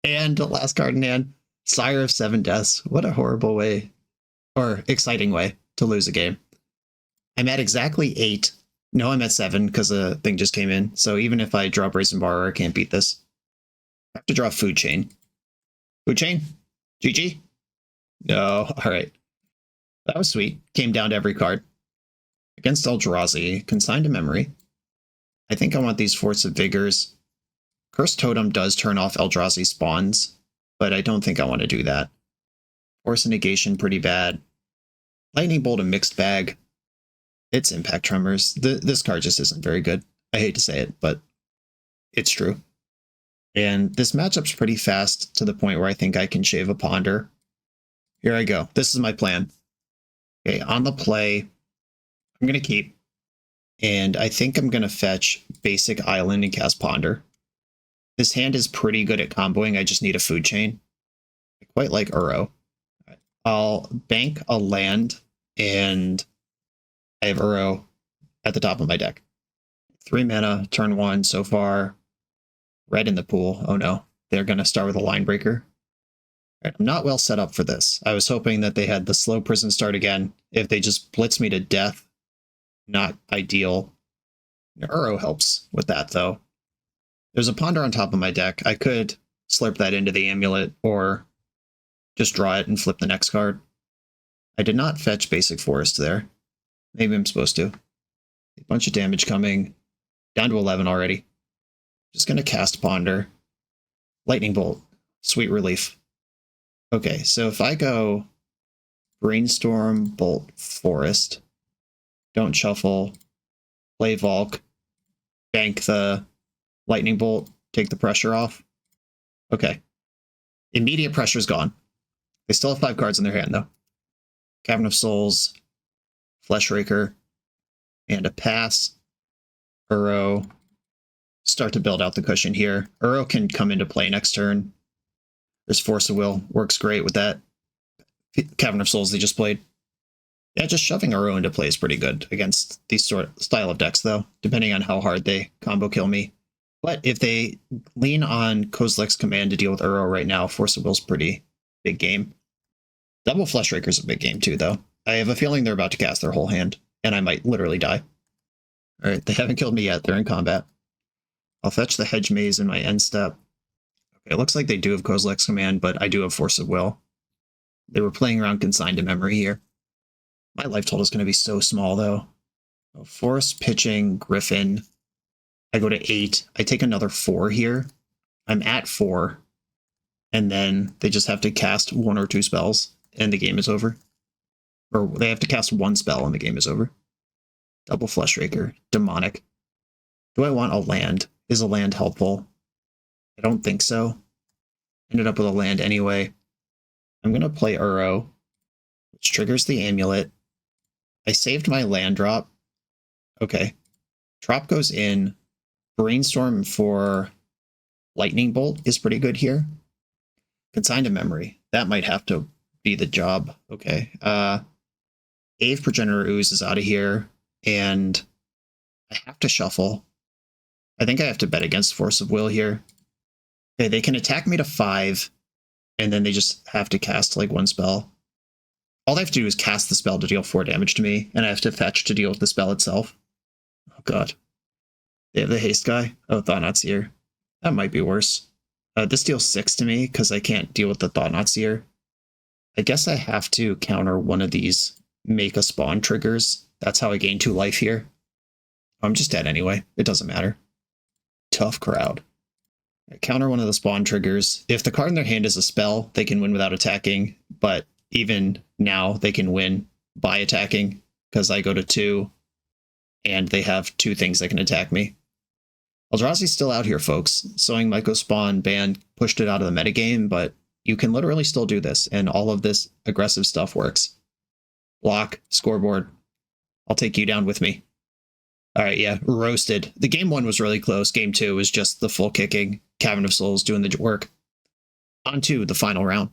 And the last card in hand. Sire of 7 Deaths. What a horrible way, or exciting way, to lose a game. I'm at exactly 8. No, I'm at 7 because the thing just came in. So even if I draw Brazen Borrower, I can't beat this. I have to draw Food Chain. Food Chain? GG? No. All right. That was sweet. Came down to every card. Against Eldrazi, Consigned to Memory. I think I want these Force of Vigors. Cursed Totem does turn off Eldrazi spawns, but I don't think I want to do that. Force of Negation, pretty bad. Lightning Bolt, a mixed bag. It's Impact Tremors. This card just isn't very good. I hate to say it, but it's true. And this matchup's pretty fast to the point where I think I can shave a Ponder. Here I go. This is my plan. Okay, on the play, I'm going to keep. And I think I'm going to fetch Basic Island and cast Ponder. This hand is pretty good at comboing. I just need a Food Chain. I quite like Uro. I'll bank a land, and I have Uro at the top of my deck. 3 mana, turn 1 so far. Red in the pool. Oh no, they're going to start with a Line Breaker. Right, I'm not well set up for this. I was hoping that they had the slow prison start again. If they just blitz me to death, not ideal. Uro helps with that though. There's a Ponder on top of my deck. I could slurp that into the Amulet or just draw it and flip the next card. I did not fetch Basic Forest there. Maybe I'm supposed to. A bunch of damage coming. Down to 11 already. Just going to cast Ponder. Lightning Bolt. Sweet relief. Okay, so if I go Brainstorm, Bolt, Forest, don't shuffle, play Valk, bank the Lightning Bolt, take the pressure off. Okay. Immediate pressure's gone. They still have 5 cards in their hand, though. Cavern of Souls, Fleshraker, and a pass. Uro. Start to build out the cushion here. Uro can come into play next turn. There's Force of Will. Works great with that Cavern of Souls they just played. Yeah, just shoving Uro into play is pretty good against these sort of style of decks, though, depending on how hard they combo kill me. But if they lean on Kozilek's command to deal with Uro right now, Force of Will's pretty big game. Double Fleshraker's a big game, too, though. I have a feeling they're about to cast their whole hand, and I might literally die. Alright, they haven't killed me yet. They're in combat. I'll fetch the Hedge Maze in my end step. Okay, it looks like they do have Kozilek's command, but I do have Force of Will. They were playing around Consigned to Memory here. My life total is going to be so small, though. Force, pitching, Griffin. I go to 8. I take another 4 here. I'm at 4. And then they just have to cast 1 or 2 spells, and the game is over. Or they have to cast 1 spell, and the game is over. Double Fleshraker. Demonic. Do I want a land? Is a land helpful? I don't think so. Ended up with a land anyway. I'm going to play Uro, which triggers the Amulet. I saved my land drop. Okay. Drop goes in. Brainstorm for Lightning Bolt is pretty good here. Consigned to Memory. That might have to be the job. Okay. Ave Progenitor Ooze is out of here. And I have to shuffle. I think I have to bet against Force of Will here. Okay, they can attack me to 5, and then they just have to cast like 1 spell. All they have to do is cast the spell to deal 4 damage to me, and I have to fetch to deal with the spell itself. Oh god. They have the haste guy? Oh, Thought-Knot Seer. That might be worse. This deals 6 to me, because I can't deal with the Thought-Knot Seer. I guess I have to counter one of these make a spawn triggers. That's how I gain 2 life here. I'm just dead anyway. It doesn't matter. Tough crowd. I counter one of the spawn triggers. If the card in their hand is a spell, they can win without attacking, but even now they can win by attacking, because I go to 2, and they have 2 things that can attack me. Eldrazi's still out here, folks. Sowing Myco Spawn ban pushed it out of the metagame, but you can literally still do this, and all of this aggressive stuff works. Block, scoreboard. I'll take you down with me. Alright, yeah, roasted. The game 1 was really close. Game 2 was just the full kicking. Cavern of Souls doing the work. On to the final round.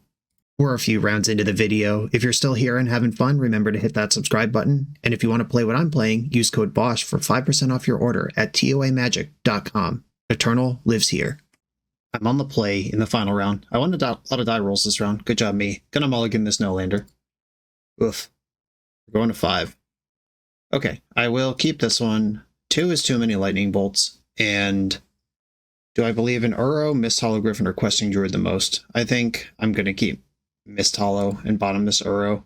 We're a few rounds into the video. If you're still here and having fun, remember to hit that subscribe button. And if you want to play what I'm playing, use code BOSH for 5% off your order at toamagic.com. Eternal lives here. I'm on the play in the final round. I won a lot of die rolls this round. Good job, me. Gonna mulligan this no-lander. Oof. We're going to 5. Okay, I will keep this one. 2 is too many lightning bolts. And do I believe in Uro, Mist Hollow Griffin, or Questing Druid the most? I think I'm going to keep Mist Hollow and bottom this Uro.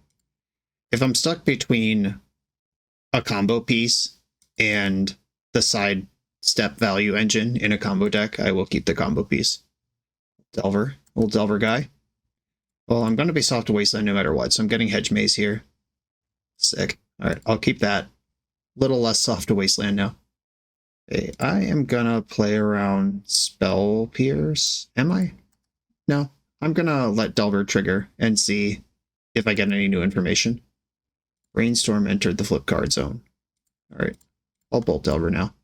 If I'm stuck between a combo piece and the side step value engine in a combo deck, I will keep the combo piece. Delver, old Delver guy. Well, I'm going to be soft to Wasteland no matter what, so I'm getting Hedge Maze here. Sick. Alright, I'll keep that. Little less soft to Wasteland now. Okay, I am gonna play around Spell Pierce. Am I? No. I'm gonna let Delver trigger and see if I get any new information. Brainstorm entered the flip card zone. Alright. I'll bolt Delver now.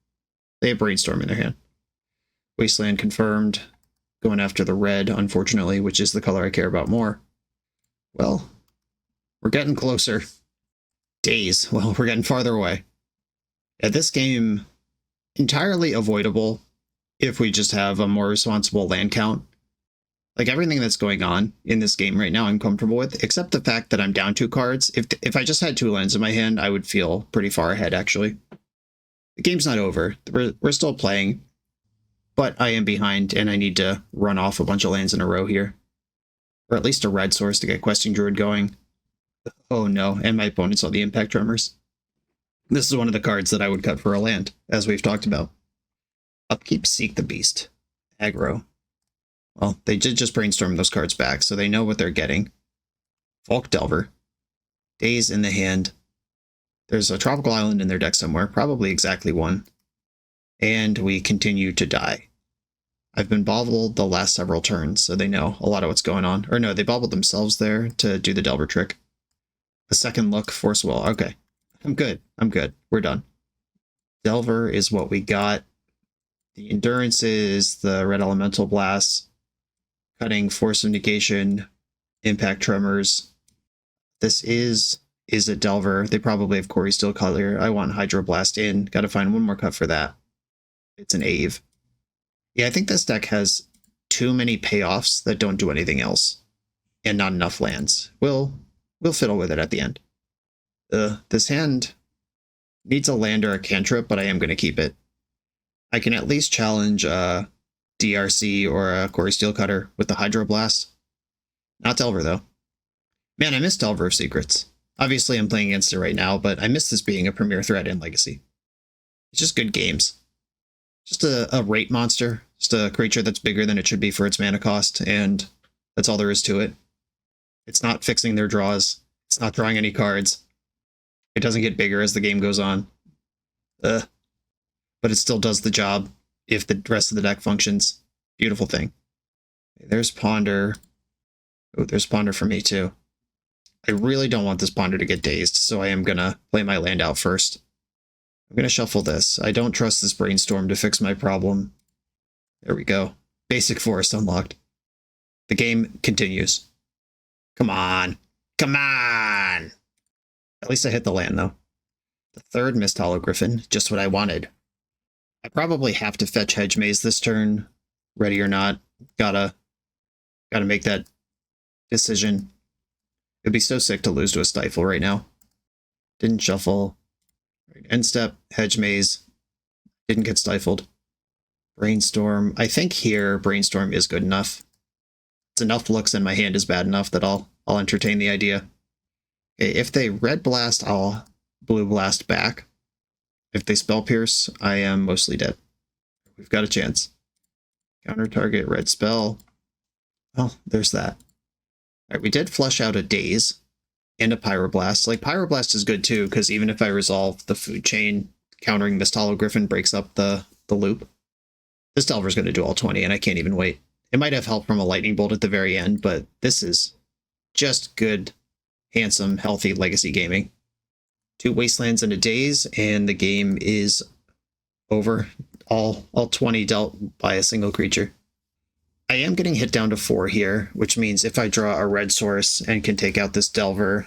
They have Brainstorm in their hand. Wasteland confirmed. Going after the red, unfortunately, which is the color I care about more. Well, we're getting closer. Days. Well, we're getting farther away. Yeah, this game, entirely avoidable if we just have a more responsible land count. Like, everything that's going on in this game right now I'm comfortable with, except the fact that I'm down 2 cards. If I just had 2 lands in my hand, I would feel pretty far ahead, actually. The game's not over. We're still playing, but I am behind, and I need to run off a bunch of lands in a row here. Or at least a red source to get Questing Druid going. Oh no, and my opponent's on the Impact Tremors. This is one of the cards that I would cut for a land, as we've talked about. Upkeep, Seek the Beast. Aggro. Well, they did just brainstorm those cards back, so they know what they're getting. Falk Delver. Daze in the hand. There's a Tropical Island in their deck somewhere, probably exactly one. And we continue to die. I've been bobbled the last several turns, so they know a lot of what's going on. Or no, they bobbled themselves there to do the Delver trick. A second look, Force Will. Okay. I'm good. I'm good. We're done. Delver is what we got. The Endurance is the Red Elemental Blast. Cutting, Force of Negation, Impact Tremors. This is a Delver. They probably have Quarry Steel Color. I want Hydroblast in. Gotta find one more cut for that. It's an Ave. Yeah, I think this deck has too many payoffs that don't do anything else. And not enough lands. We'll fiddle with it at the end. This hand needs a land or a cantrip, but I am going to keep it. I can at least challenge a DRC or a Quarry Steel Cutter with the Hydroblast. Not Delver, though. Man, I miss Delver of Secrets. Obviously, I'm playing against it right now, but I miss this being a premier threat in Legacy. It's just good games. Just a rate monster. Just a creature that's bigger than it should be for its mana cost, and that's all there is to it. It's not fixing their draws. It's not drawing any cards. It doesn't get bigger as the game goes on. But it still does the job if the rest of the deck functions. Beautiful thing. There's Ponder. Oh, there's Ponder for me too. I really don't want this Ponder to get dazed, so I am going to play my land out first. I'm going to shuffle this. I don't trust this Brainstorm to fix my problem. There we go. Basic Forest unlocked. The game continues. Come on. Come on! At least I hit the land, though. The third Mist Hollow Griffin, just what I wanted. I probably have to fetch Hedge Maze this turn, ready or not. Gotta make that decision. It'd be so sick to lose to a Stifle right now. Didn't shuffle. End step, Hedge Maze. Didn't get stifled. Brainstorm. I think here Brainstorm is good enough. It's enough looks and my hand is bad enough that I'll entertain the idea. Okay, if they Red Blast, I'll Blue Blast back. If they Spell Pierce, I am mostly dead. We've got a chance. Counter target, red spell. Oh, there's that. Alright, we did flush out a Daze and a Pyroblast. Like, Pyroblast is good too, because even if I resolve the food chain, countering Mist Hollow Griffin breaks up the loop. This Delver's going to do all 20, and I can't even wait. It might have help from a Lightning Bolt at the very end, but this is just good, handsome, healthy Legacy gaming. 2 Wastelands and a Daze, and the game is over. All 20 dealt by a single creature. I am getting hit down to 4 here, which means if I draw a red source and can take out this Delver,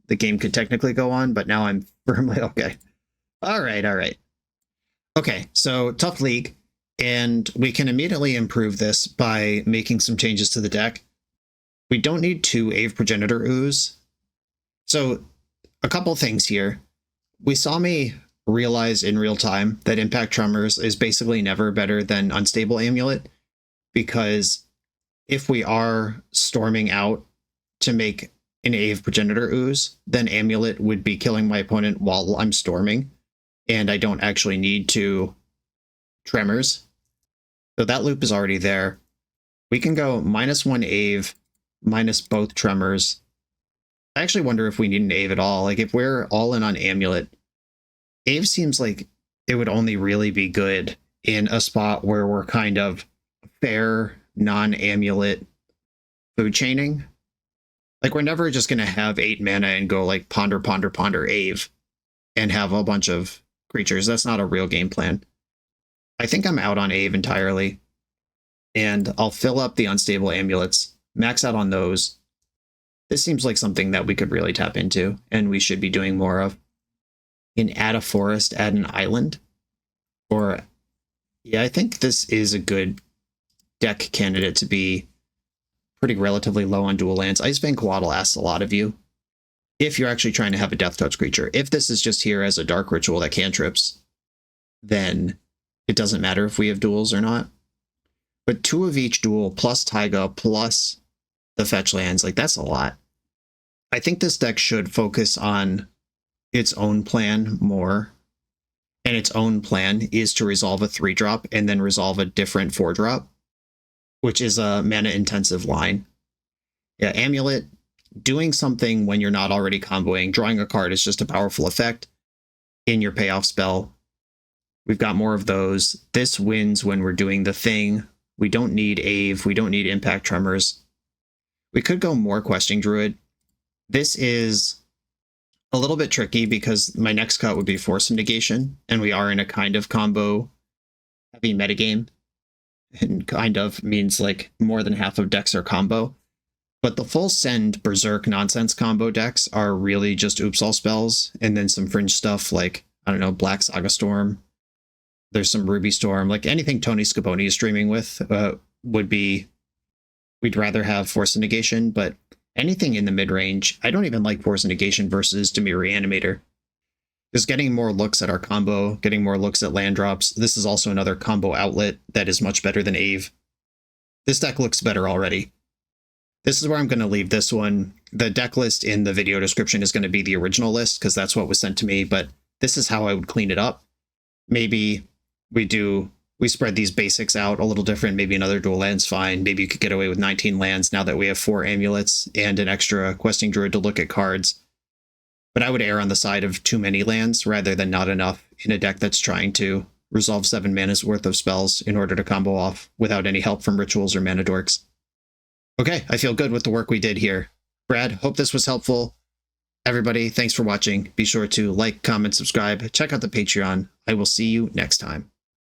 the game could technically go on, but now I'm firmly okay. All right. Okay, so tough league, and we can immediately improve this by making some changes to the deck. We don't need 2 Ave Progenitor Ooze. So a couple things here. We saw me realize in real time that Impact Tremors is basically never better than Unstable Amulet, because if we are storming out to make an Ave Progenitor Ooze, then Amulet would be killing my opponent while I'm storming, and I don't actually need to Tremors. So that loop is already there. We can go -1 Ave, minus both Tremors. I actually wonder if we need an Ave at all. Like, if we're all in on Amulet, Ave seems like it would only really be good in a spot where we're kind of fair, non-Amulet food chaining. Like, we're never just going to have 8 mana and go like ponder, Ave and have a bunch of creatures. That's not a real game plan. I think I'm out on Ave entirely, and I'll fill up the Unstable Amulets, max out on those. This seems like something that we could really tap into, and we should be doing more of. In add a forest, add an island. Or, yeah, I think this is a good deck candidate to be pretty relatively low on dual lands. Icebane Coatl asks a lot of you, if you're actually trying to have a Death Touch creature. If this is just here as a Dark Ritual that cantrips, then it doesn't matter if we have duels or not. But 2 of each duel, plus Taiga, plus the fetch lands, like, that's a lot. I think this deck should focus on its own plan more. And its own plan is to resolve a 3-drop and then resolve a different 4-drop, which is a mana-intensive line. Yeah, Amulet, doing something when you're not already comboing, drawing a card is just a powerful effect in your payoff spell. We've got more of those. This wins when we're doing the thing. We don't need Ave. We don't need Impact Tremors. We could go more Questing Druid. This is a little bit tricky because my next cut would be Force of Negation, and we are in a kind of combo heavy metagame. And kind of means like more than half of decks are combo. But the full send Berserk nonsense combo decks are really just oops all spells, and then some fringe stuff like, I don't know, Black Saga Storm. There's some Ruby Storm, like anything Tony Scaboni is streaming with would be, we'd rather have Force of Negation, but anything in the mid-range, I don't even like Force of Negation versus Dimir Reanimator. Just getting more looks at our combo, getting more looks at land drops. This is also another combo outlet that is much better than Ave. This deck looks better already. This is where I'm going to leave this one. The deck list in the video description is going to be the original list because that's what was sent to me, but this is how I would clean it up. Maybe we spread these basics out a little different. Maybe another dual land's fine. Maybe you could get away with 19 lands now that we have 4 amulets and an extra Questing Druid to look at cards. But I would err on the side of too many lands rather than not enough in a deck that's trying to resolve 7 mana's worth of spells in order to combo off without any help from rituals or mana dorks. Okay, I feel good with the work we did here. Brad, hope this was helpful. Everybody, thanks for watching. Be sure to like, comment, subscribe, check out the Patreon. I will see you next time.